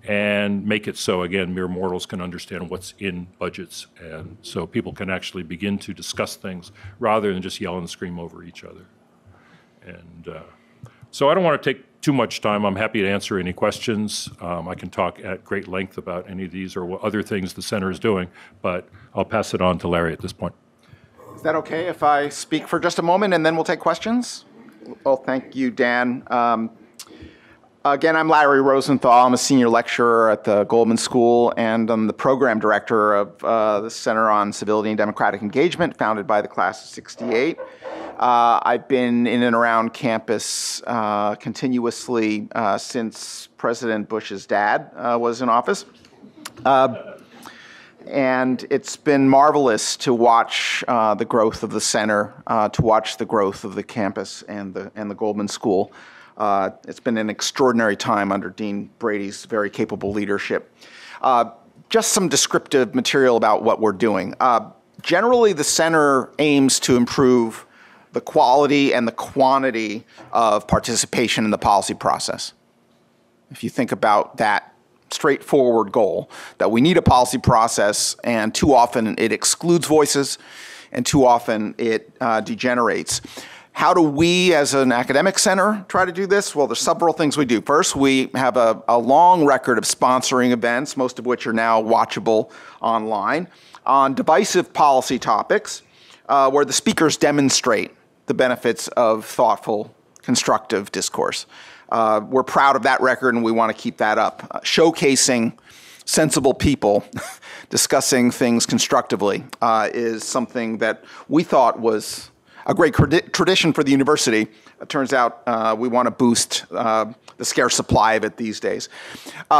and make it so, again, mere mortals can understand what's in budgets, and so people can actually begin to discuss things rather than just yell and scream over each other. And so I don't want to take too much time, I'm happy to answer any questions. I can talk at great length about any of these or what other things the center is doing, but I'll pass it on to Larry at this point. Is that okay if I speak for just a moment and then we'll take questions? Well, thank you, Dan. Again, I'm Larry Rosenthal. I'm a senior lecturer at the Goldman School, and I'm the program director of the Center on Civility and Democratic Engagement, founded by the class of '68. I've been in and around campus continuously since President Bush's dad was in office. And it's been marvelous to watch the growth of the center, to watch the growth of the campus and the Goldman School. It's been an extraordinary time under Dean Brady's very capable leadership. Just some descriptive material about what we're doing. Generally, the center aims to improve the quality and the quantity of participation in the policy process. If you think about that straightforward goal, that we need a policy process, and too often it excludes voices, and too often it degenerates. How do we as an academic center try to do this? Well, there's several things we do. First, we have a long record of sponsoring events, most of which are now watchable online, on divisive policy topics, where the speakers demonstrate the benefits of thoughtful, constructive discourse. We're proud of that record, and we want to keep that up. Showcasing sensible people discussing things constructively is something that we thought was a great tradition for the university. It turns out we want to boost the scarce supply of it these days.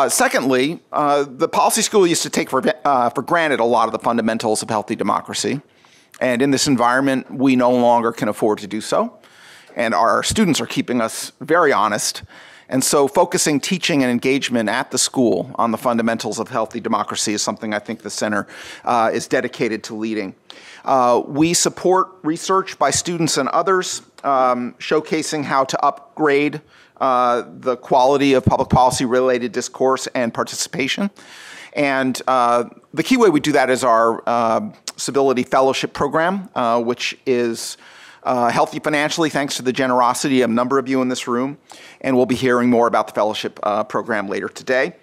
Secondly, the policy school used to take for granted a lot of the fundamentals of healthy democracy. And in this environment, we no longer can afford to do so. And our students are keeping us very honest. And so focusing teaching and engagement at the school on the fundamentals of healthy democracy is something I think the center is dedicated to leading. We support research by students and others, showcasing how to upgrade the quality of public policy-related discourse and participation. And the key way we do that is our Civility Fellowship Program, which is healthy financially thanks to the generosity of a number of you in this room. And we'll be hearing more about the fellowship program later today.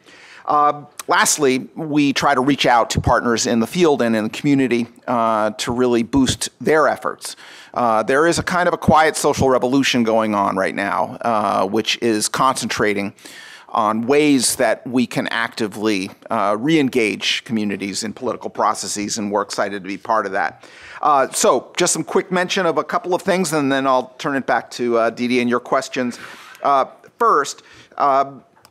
Lastly, we try to reach out to partners in the field and in the community to really boost their efforts. There is a kind of a quiet social revolution going on right now, which is concentrating on ways that we can actively re-engage communities in political processes, and we're excited to be part of that. So just some quick mention of a couple of things, and then I'll turn it back to Didi and your questions. First,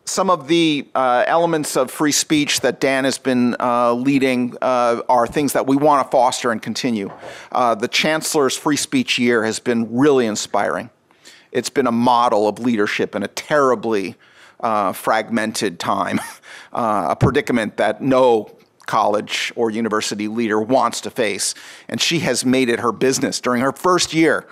some of the elements of free speech that Dan has been leading are things that we want to foster and continue. The Chancellor's Free Speech Year has been really inspiring. It's been a model of leadership in a terribly fragmented time, a predicament that no college or university leader wants to face. And she has made it her business during her first year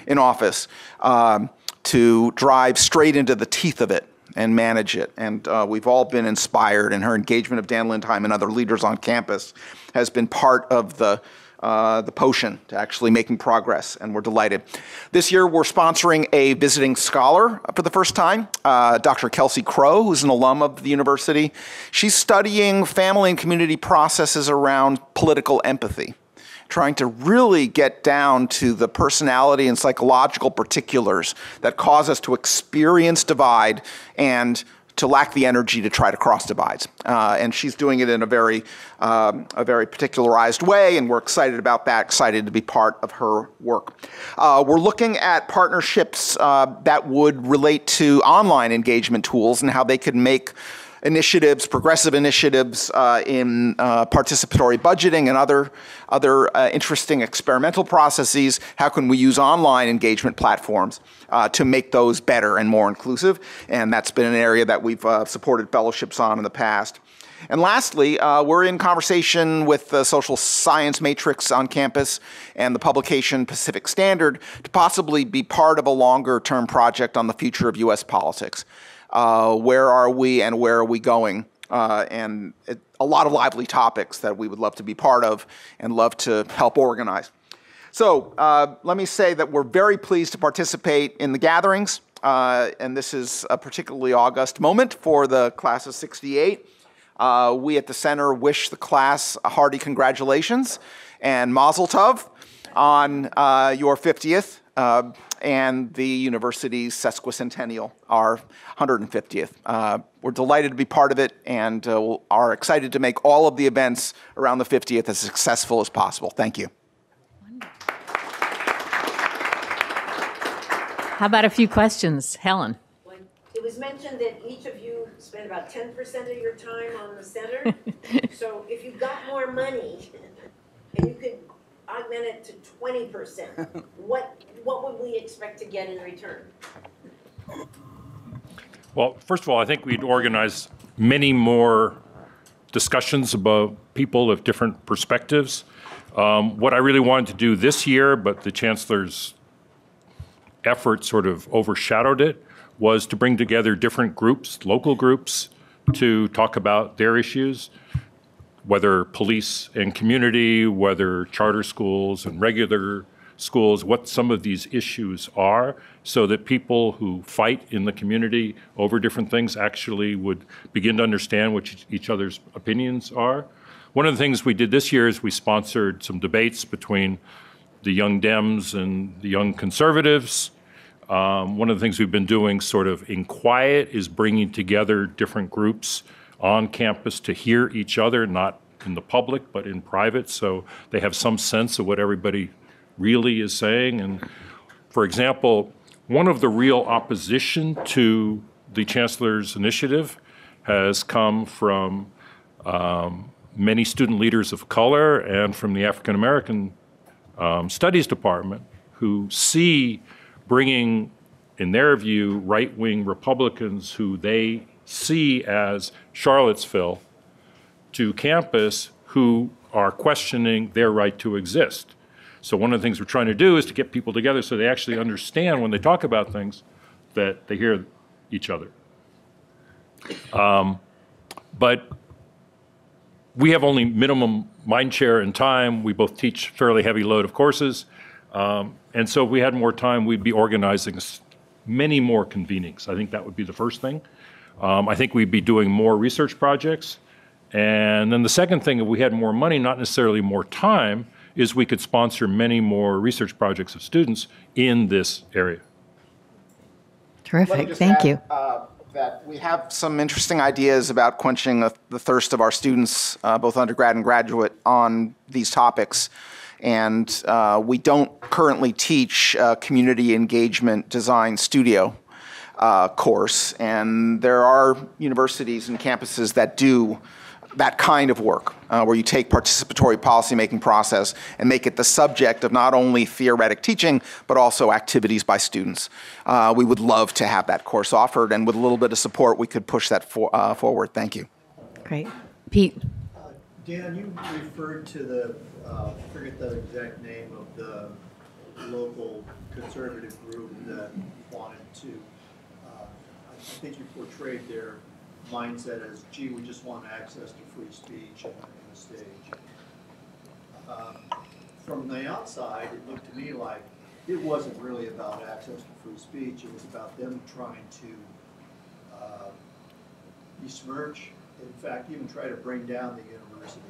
in office to drive straight into the teeth of it and manage it. And we've all been inspired, and her engagement of Dan Lindheim and other leaders on campus has been part of the potion to actually making progress, and we're delighted. This year, we're sponsoring a visiting scholar for the first time, Dr. Kelsey Crow, who's an alum of the university. She's studying family and community processes around political empathy, trying to really get down to the personality and psychological particulars that cause us to experience divide and to lack the energy to try to cross divides. And she's doing it in a very particularized way, and we're excited about that, excited to be part of her work. We're looking at partnerships that would relate to online engagement tools and how they could make initiatives, progressive initiatives in participatory budgeting and other interesting experimental processes. How can we use online engagement platforms to make those better and more inclusive? And that's been an area that we've supported fellowships on in the past. And lastly, we're in conversation with the Social Science Matrix on campus and the publication Pacific Standard to possibly be part of a longer-term project on the future of U.S. politics. Where are we and where are we going? And a lot of lively topics that we would love to be part of and love to help organize. So let me say that we're very pleased to participate in the gatherings. and this is a particularly august moment for the class of '68. We at the center wish the class a hearty congratulations and mazel tov on your 50th and the university's sesquicentennial, our 150th. We're delighted to be part of it and are excited to make all of the events around the 50th as successful as possible. Thank you. How about a few questions? Helen. It was mentioned that each of you spend about 10% of your time on the center. So if you got more money and you could augment it to 20%, what would we expect to get in return? Well, first of all, I think we'd organize many more discussions about people of different perspectives. What I really wanted to do this year, but the chancellor's effort sort of overshadowed it, was to bring together different groups, local groups, to talk about their issues, whether police and community, whether charter schools and regular schools, what some of these issues are, so that people who fight in the community over different things actually would begin to understand what each other's opinions are. One of the things we did this year is we sponsored some debates between the Young Dems and the Young Conservatives. One of the things we've been doing sort of in quiet is bringing together different groups on campus to hear each other, not in the public, but in private, so they have some sense of what everybody really is saying. And for example, one of the real opposition to the chancellor's initiative has come from many student leaders of color and from the African American Studies Department, who see bringing, in their view, right-wing Republicans who they see as Charlottesville to campus, who are questioning their right to exist. So one of the things we're trying to do is to get people together so they actually understand when they talk about things that they hear each other. But we have only minimum mind share and time. We both teach a fairly heavy load of courses. And so if we had more time, we'd be organizing many more convenings. I think that would be the first thing. I think we'd be doing more research projects. And then the second thing, if we had more money, not necessarily more time, is we could sponsor many more research projects of students in this area. Terrific. Thank you. That we have some interesting ideas about quenching the thirst of our students, both undergrad and graduate, on these topics. And we don't currently teach community engagement design studio course. And there are universities and campuses that do that kind of work, where you take participatory policymaking process and make it the subject of not only theoretic teaching, but also activities by students. We would love to have that course offered, and with a little bit of support, we could push that forward. Thank you. Great. Pete. Dan, you referred to the, I forget the exact name of the local conservative group that wanted to, I think you portrayed their mindset as, gee, we just want access to free speech and a stage. From the outside, it looked to me like it wasn't really about access to free speech. It was about them trying to besmirch, in fact, even try to bring down the university.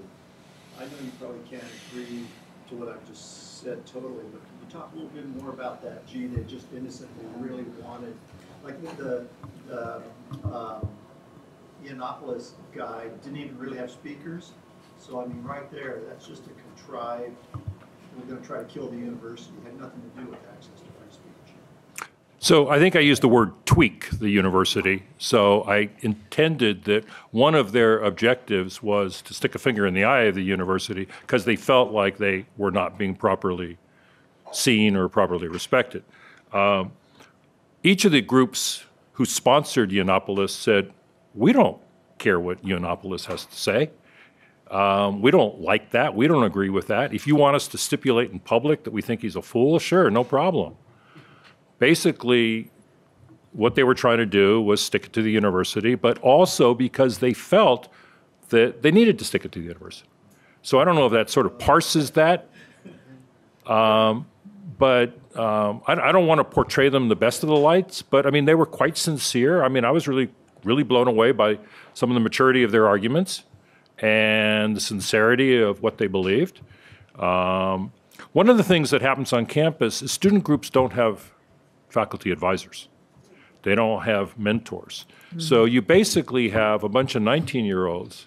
I know you probably can't agree to what I've just said totally, but can you talk a little bit more about that? Gee, they just innocently really wanted, like the Yiannopoulos guy didn't even really have speakers. So I mean, right there, that's just a contrived, we're going to try to kill the university. It had nothing to do with access to free speech. So I think I used the word tweak the university. So I intended that one of their objectives was to stick a finger in the eye of the university because they felt like they were not being properly seen or properly respected. Each of the groups who sponsored Yiannopoulos said, we don't care what Yiannopoulos has to say. We don't like that. We don't agree with that. If you want us to stipulate in public that we think he's a fool, sure, no problem. Basically, what they were trying to do was stick it to the university, but also because they felt that they needed to stick it to the university. So I don't know if that sort of parses that, I don't want to portray them the best of the lights, but I mean, they were quite sincere. I mean, I was really, really blown away by some of the maturity of their arguments and the sincerity of what they believed. One of the things that happens on campus is student groups don't have faculty advisors. They don't have mentors. So you basically have a bunch of 19-year-olds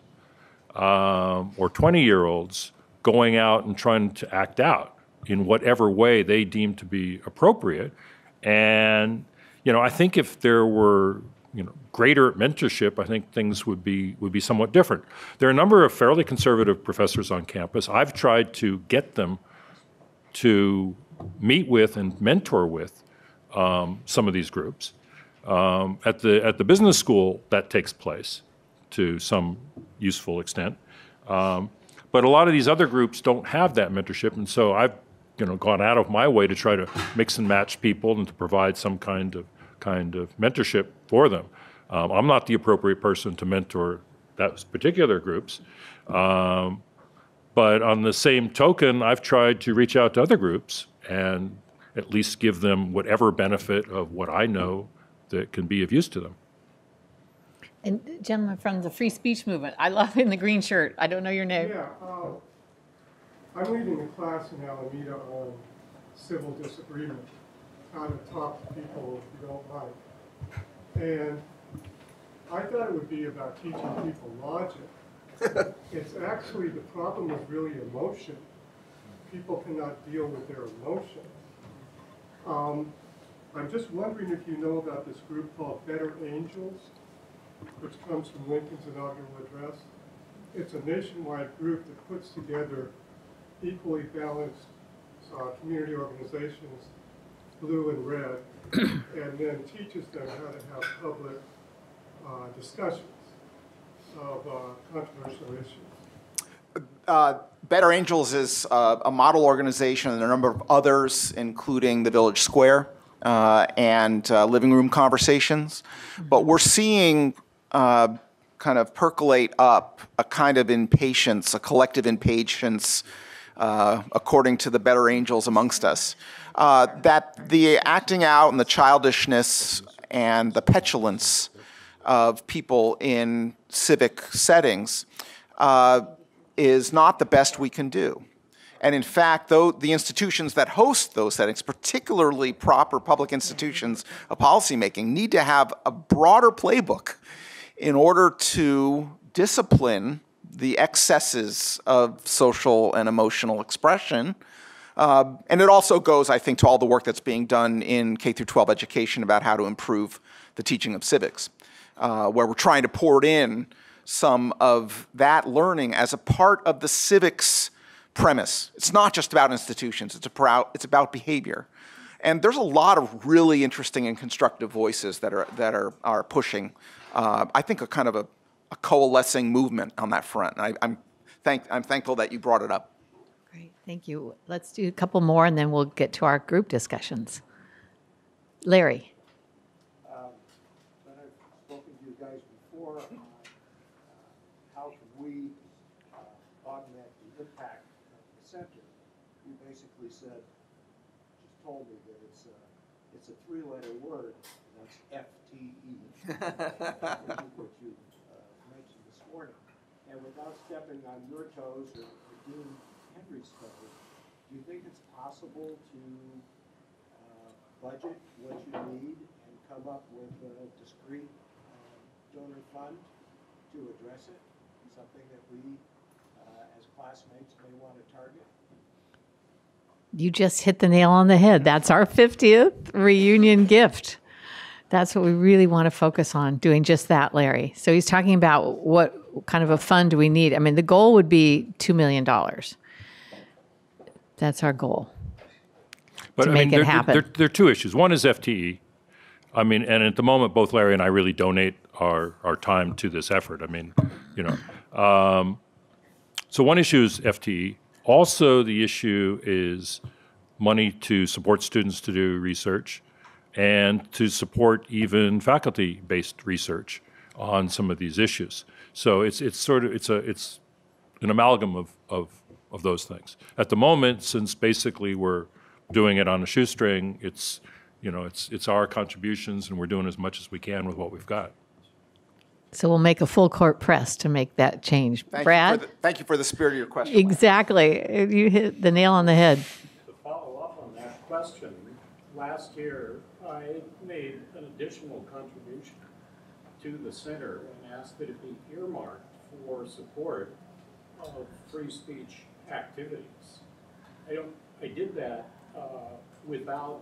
or 20-year-olds going out and trying to act out in whatever way they deem to be appropriate. And, I think if there were, greater mentorship, I think things would be somewhat different. There are a number of fairly conservative professors on campus. I've tried to get them to meet with and mentor with some of these groups. At the business school, that takes place to some useful extent. But a lot of these other groups don't have that mentorship, and so I've gone out of my way to try to mix and match people and to provide some kind of mentorship for them. I'm not the appropriate person to mentor those particular groups. But on the same token, I've tried to reach out to other groups and at least give them whatever benefit of what I know that can be of use to them. And gentleman from the free speech movement, I love in the green shirt. I don't know your name. Yeah, I'm leading a class in Alameda on civil disagreement, how to talk to people you don't like. And I thought it would be about teaching people logic. It's actually, the problem is really emotion. People cannot deal with their emotion. I'm just wondering if you know about this group called Better Angels, which comes from Lincoln's inaugural address. It's a nationwide group that puts together equally balanced community organizations, blue and red, and then teaches them how to have public discussions of controversial issues. Better Angels is a model organization and a number of others, including the Village Square and Living Room Conversations. But we're seeing kind of percolate up a kind of impatience, a collective impatience, according to the Better Angels amongst us, that the acting out and the childishness and the petulance of people in civic settings is not the best we can do. And in fact, though the institutions that host those settings, particularly proper public institutions of policymaking, need to have a broader playbook in order to discipline the excesses of social and emotional expression. And it also goes, I think, to all the work that's being done in K-12 education about how to improve the teaching of civics, where we're trying to pour in some of that learning as a part of the civics premise. It's not just about institutions, it's about behavior. And there's a lot of really interesting and constructive voices that are pushing, I think, a kind of a coalescing movement on that front. And I'm thankful that you brought it up. Great, thank you. Let's do a couple more and then we'll get to our group discussions. Larry. When I've spoken to you guys before on how can we augment the impact of the center, you basically said, just told me that it's a three-letter word, and that's FTE, which you mentioned this morning. And without stepping on your toes or Dean Henry's toes, do you think it's possible to budget what you need and come up with a discrete donor fund to address it? Something that we, as classmates, may want to target? You just hit the nail on the head. That's our 50th reunion gift. That's what we really want to focus on, doing just that, Larry. So he's talking about what kind of a fund do we need. I mean, the goal would be $2 million. That's our goal. But to make it happen. There are two issues. One is FTE. I mean, and at the moment, both Larry and I really donate our time to this effort. I mean, so one issue is FTE. Also, the issue is money to support students to do research and to support even faculty-based research on some of these issues. So it's an amalgam of those things. At the moment, since basically we're doing it on a shoestring. It's, you know, it's our contributions, and we're doing as much as we can with what we've got. So we'll make a full court press to make that change. Brad? Thank you for the spirit of your question. Exactly. You hit the nail on the head. To follow up on that question, last year I made an additional contribution to the center and asked that it be earmarked for support of free speech activities. I did that without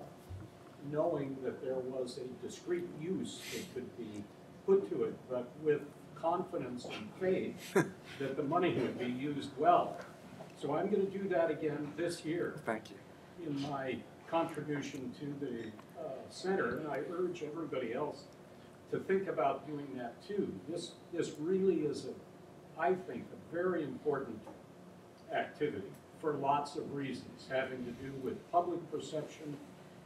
knowing that there was a discrete use that could be put to it, but with confidence and faith that the money would be used well. So I'm going to do that again this year. Thank you. In my contribution to the center, and I urge everybody else to think about doing that too. This really is, I think, a very important activity for lots of reasons, having to do with public perception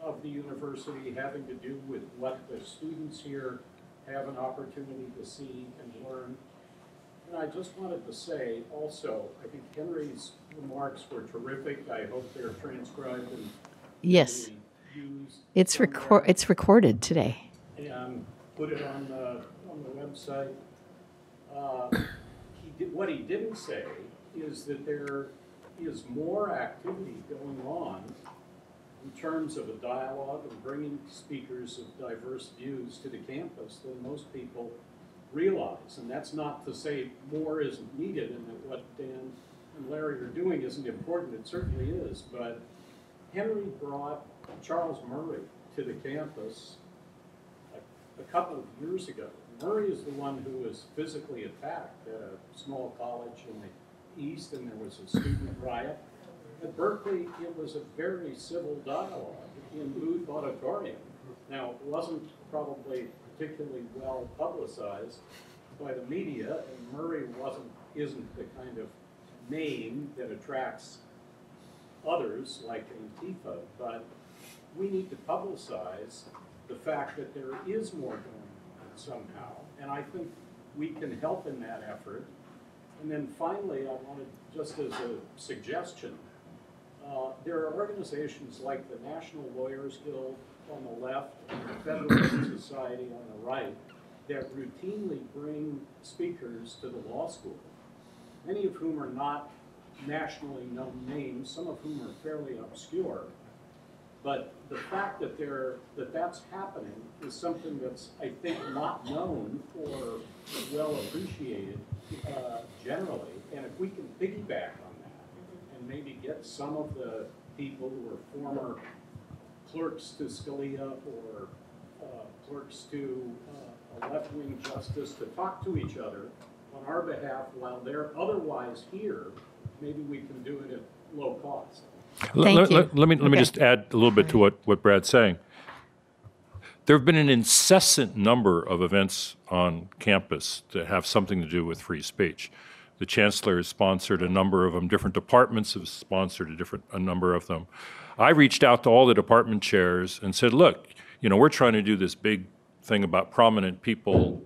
of the university, having to do with what the students here have an opportunity to see and learn. And I just wanted to say also, I think Henry's remarks were terrific. I hope they're transcribed and Yes. used. It's recorded today. And put it on the website. What he didn't say is that there is more activity going on in terms of a dialogue and bringing speakers of diverse views to the campus than most people realize. And that's not to say more isn't needed and that what Dan and Larry are doing isn't important. It certainly is. But Henry brought Charles Murray to the campus a couple of years ago. Murray is the one who was physically attacked at a small college in the East, and there was a student riot. At Berkeley, it was a very civil dialogue in Booth Auditorium. Now, it wasn't probably particularly well publicized by the media, and Murray isn't the kind of name that attracts others like Antifa, but we need to publicize the fact that there is more going on somehow, and I think we can help in that effort. And then finally, I wanted, just as a suggestion, there are organizations like the National Lawyers Guild on the left and the Federalist Society on the right that routinely bring speakers to the law school, many of whom are not nationally known names, some of whom are fairly obscure. But the fact that that's happening is something that's, I think, not known or well appreciated generally. And if we can piggyback on that and maybe get some of the people who are former clerks to Scalia or clerks to a left-wing justice to talk to each other on our behalf while they're otherwise here, maybe we can do it at low cost. Thank you. Let me just add a little bit to what Brad's saying. There have been an incessant number of events on campus that have something to do with free speech. The chancellor has sponsored a number of them. Different departments have sponsored a number of them. I reached out to all the department chairs and said, look, you know, we're trying to do this big thing about prominent people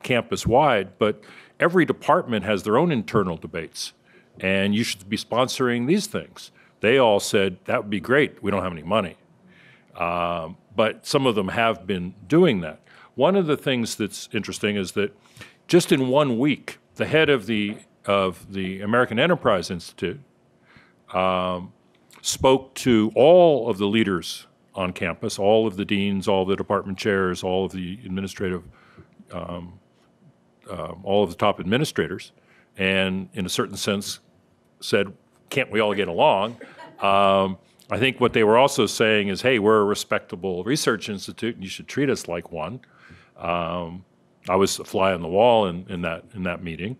campus-wide, but every department has their own internal debates, and you should be sponsoring these things. They all said, that would be great. We don't have any money. But some of them have been doing that. One of the things that's interesting is that just in 1 week, the head of the American Enterprise Institute spoke to all of the leaders on campus, all of the deans, all of the department chairs, all of the administrative, all of the top administrators, and in a certain sense said, can't we all get along? I think what they were also saying is, hey, we're a respectable research institute and you should treat us like one. I was a fly on the wall in that meeting.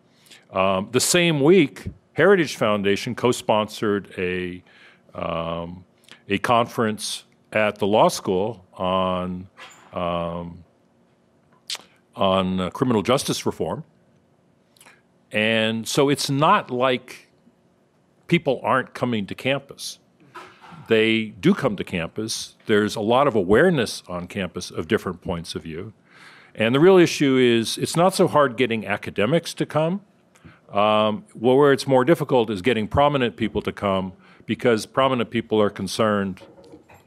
The same week, Heritage Foundation co-sponsored a conference at the law school on criminal justice reform. And so it's not like people aren't coming to campus. They do come to campus. There's a lot of awareness on campus of different points of view. And the real issue is it's not so hard getting academics to come. Where it's more difficult is getting prominent people to come because prominent people are concerned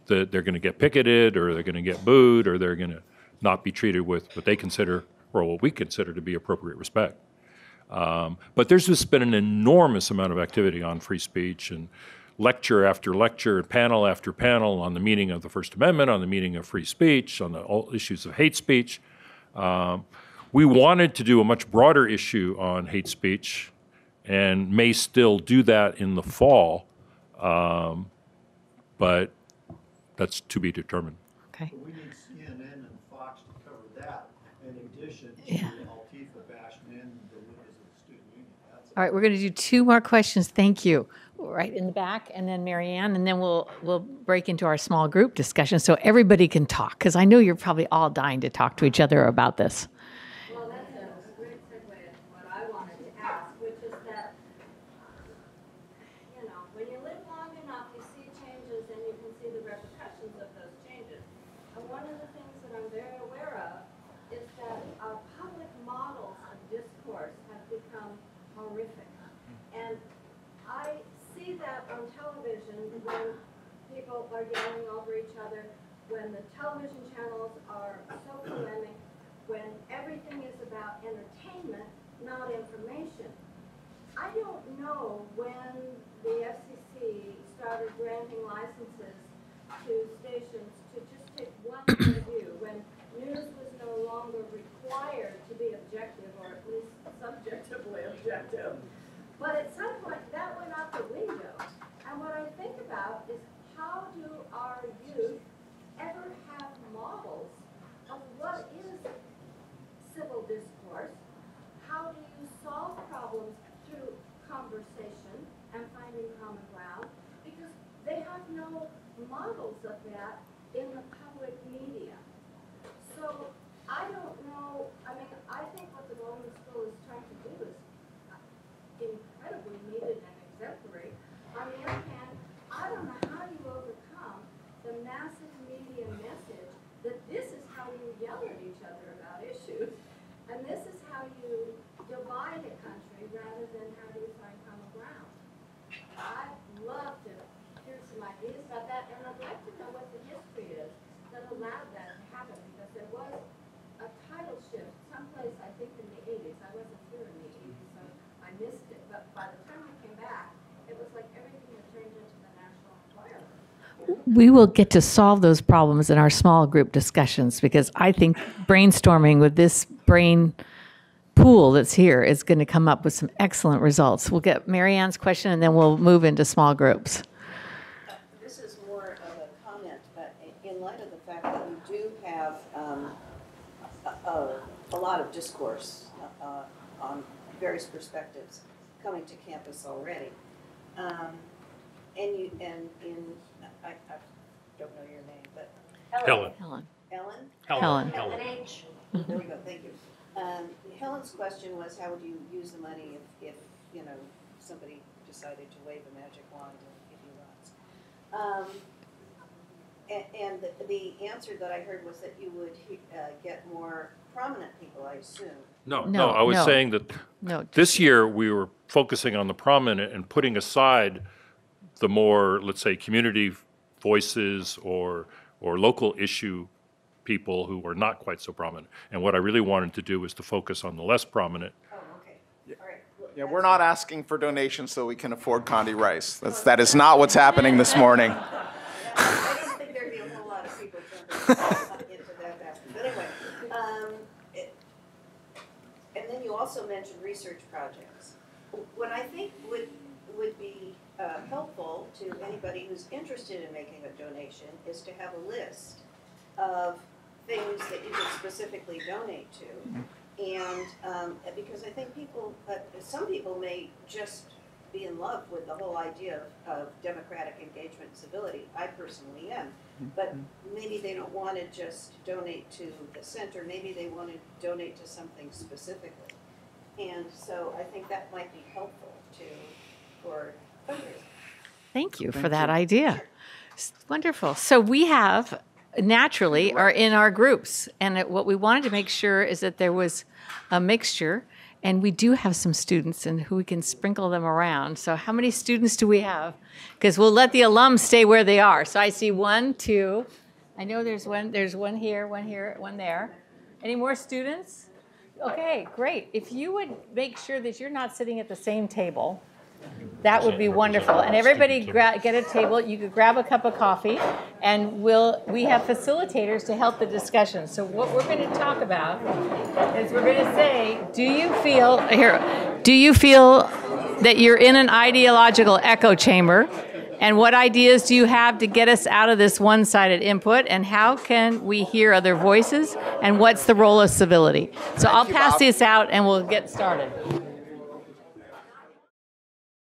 that they're going to get picketed, or they're going to get booed, or they're going to not be treated with what they consider, or what we consider to be appropriate respect. But there's just been an enormous amount of activity on free speech, and lecture after lecture, panel after panel on the meaning of the First Amendment, on the meaning of free speech, on the all issues of hate speech. We wanted to do a much broader issue on hate speech, and may still do that in the fall, but that's to be determined. Okay. But we need CNN and Fox to cover that, in addition to Yeah. Al-Tifa bashing in the windows of the student union. That's All right, we're going to do 2 more questions. Thank you. Right in the back, and then Marianne, and then we'll break into our small group discussion so everybody can talk, because I know you're probably all dying to talk to each other about this. Well, that's a great segue into what I wanted to ask, which is that, when you live long enough, you see changes and you can see the repercussions of those changes. And one of the things that I'm very aware of is that our public models of discourse have become horrific. And I see that on television when people are yelling over each other, when the television channels are so polemic, when everything is about entertainment, not information. I don't know when the FCC started granting licenses to stations to just take one point of view, when news was no longer required to be objective, or at least subjectively objective. But at some point, that went out the window. And what I think about is, how do our youth ever have models of what is civil discourse? How do you solve problems through conversation and finding common ground? Because they have no models of that in the public media. So I don't know, I think what the Goldman School is trying to do is incredibly needed and exemplary. On the other hand, I don't know how you overcome the massive media message that this is how you yell at each other about issues, and this is how you divide a country rather than how do you find common ground. I'd love to hear some ideas about that, and I'd like to know what the history is that allowed that to happen, because there was a tidal shift someplace, I think in the 80s. I wasn't here in the 80s, so I missed it. But by the time I came back, it was like everything had turned into the National Enquirer. We will get to solve those problems in our small group discussions, because I think brainstorming with this brain pool that's here is going to come up with some excellent results. We'll get Marianne's question, and then we'll move into small groups. This is more of a comment, but in light of the fact that we do have a lot of discourse on various perspectives coming to campus already, I don't know your name, but Helen. Helen. H. There we go. Thank you. Helen's question was, how would you use the money if somebody decided to wave a magic wand and give you lots? And the answer that I heard was that you would get more prominent people, I assume. No, I was saying that this year we were focusing on the prominent and putting aside the more, let's say, community voices or local issue people who are not quite so prominent. And what I really wanted to do was to focus on the less prominent. Oh, okay. All right. Well, Yeah, we're not asking for donations so we can afford Condi Rice. That is not what's happening this morning. I didn't think there'd be a whole lot of people jumping into that basket. But anyway, and then you also mentioned research projects. What I think would be helpful to anybody who's interested in making a donation is to have a list of things that you could specifically donate to. And because I think some people may just be in love with the whole idea of democratic engagement and civility. I personally am. But maybe they don't want to just donate to the center. Maybe they want to donate to something specifically. And so I think that might be helpful for fundraising. Thank you for that idea. Wonderful. So we have naturally are in our groups, and what we wanted to make sure is that there was a mixture, And we do have some students and who we can sprinkle them around. So how many students do we have? Because we'll let the alums stay where they are. So I see 1, 2. I know there's one here, one there. Any more students? Okay, great. If you would make sure that you're not sitting at the same table, that would be wonderful. And everybody get a table. You could grab a cup of coffee, and we have facilitators to help the discussion. So what we're going to talk about is we're going to say, do you feel that you're in an ideological echo chamber? And what ideas do you have to get us out of this one-sided input? And how can we hear other voices? And what's the role of civility? So I'll pass this out and we'll get started.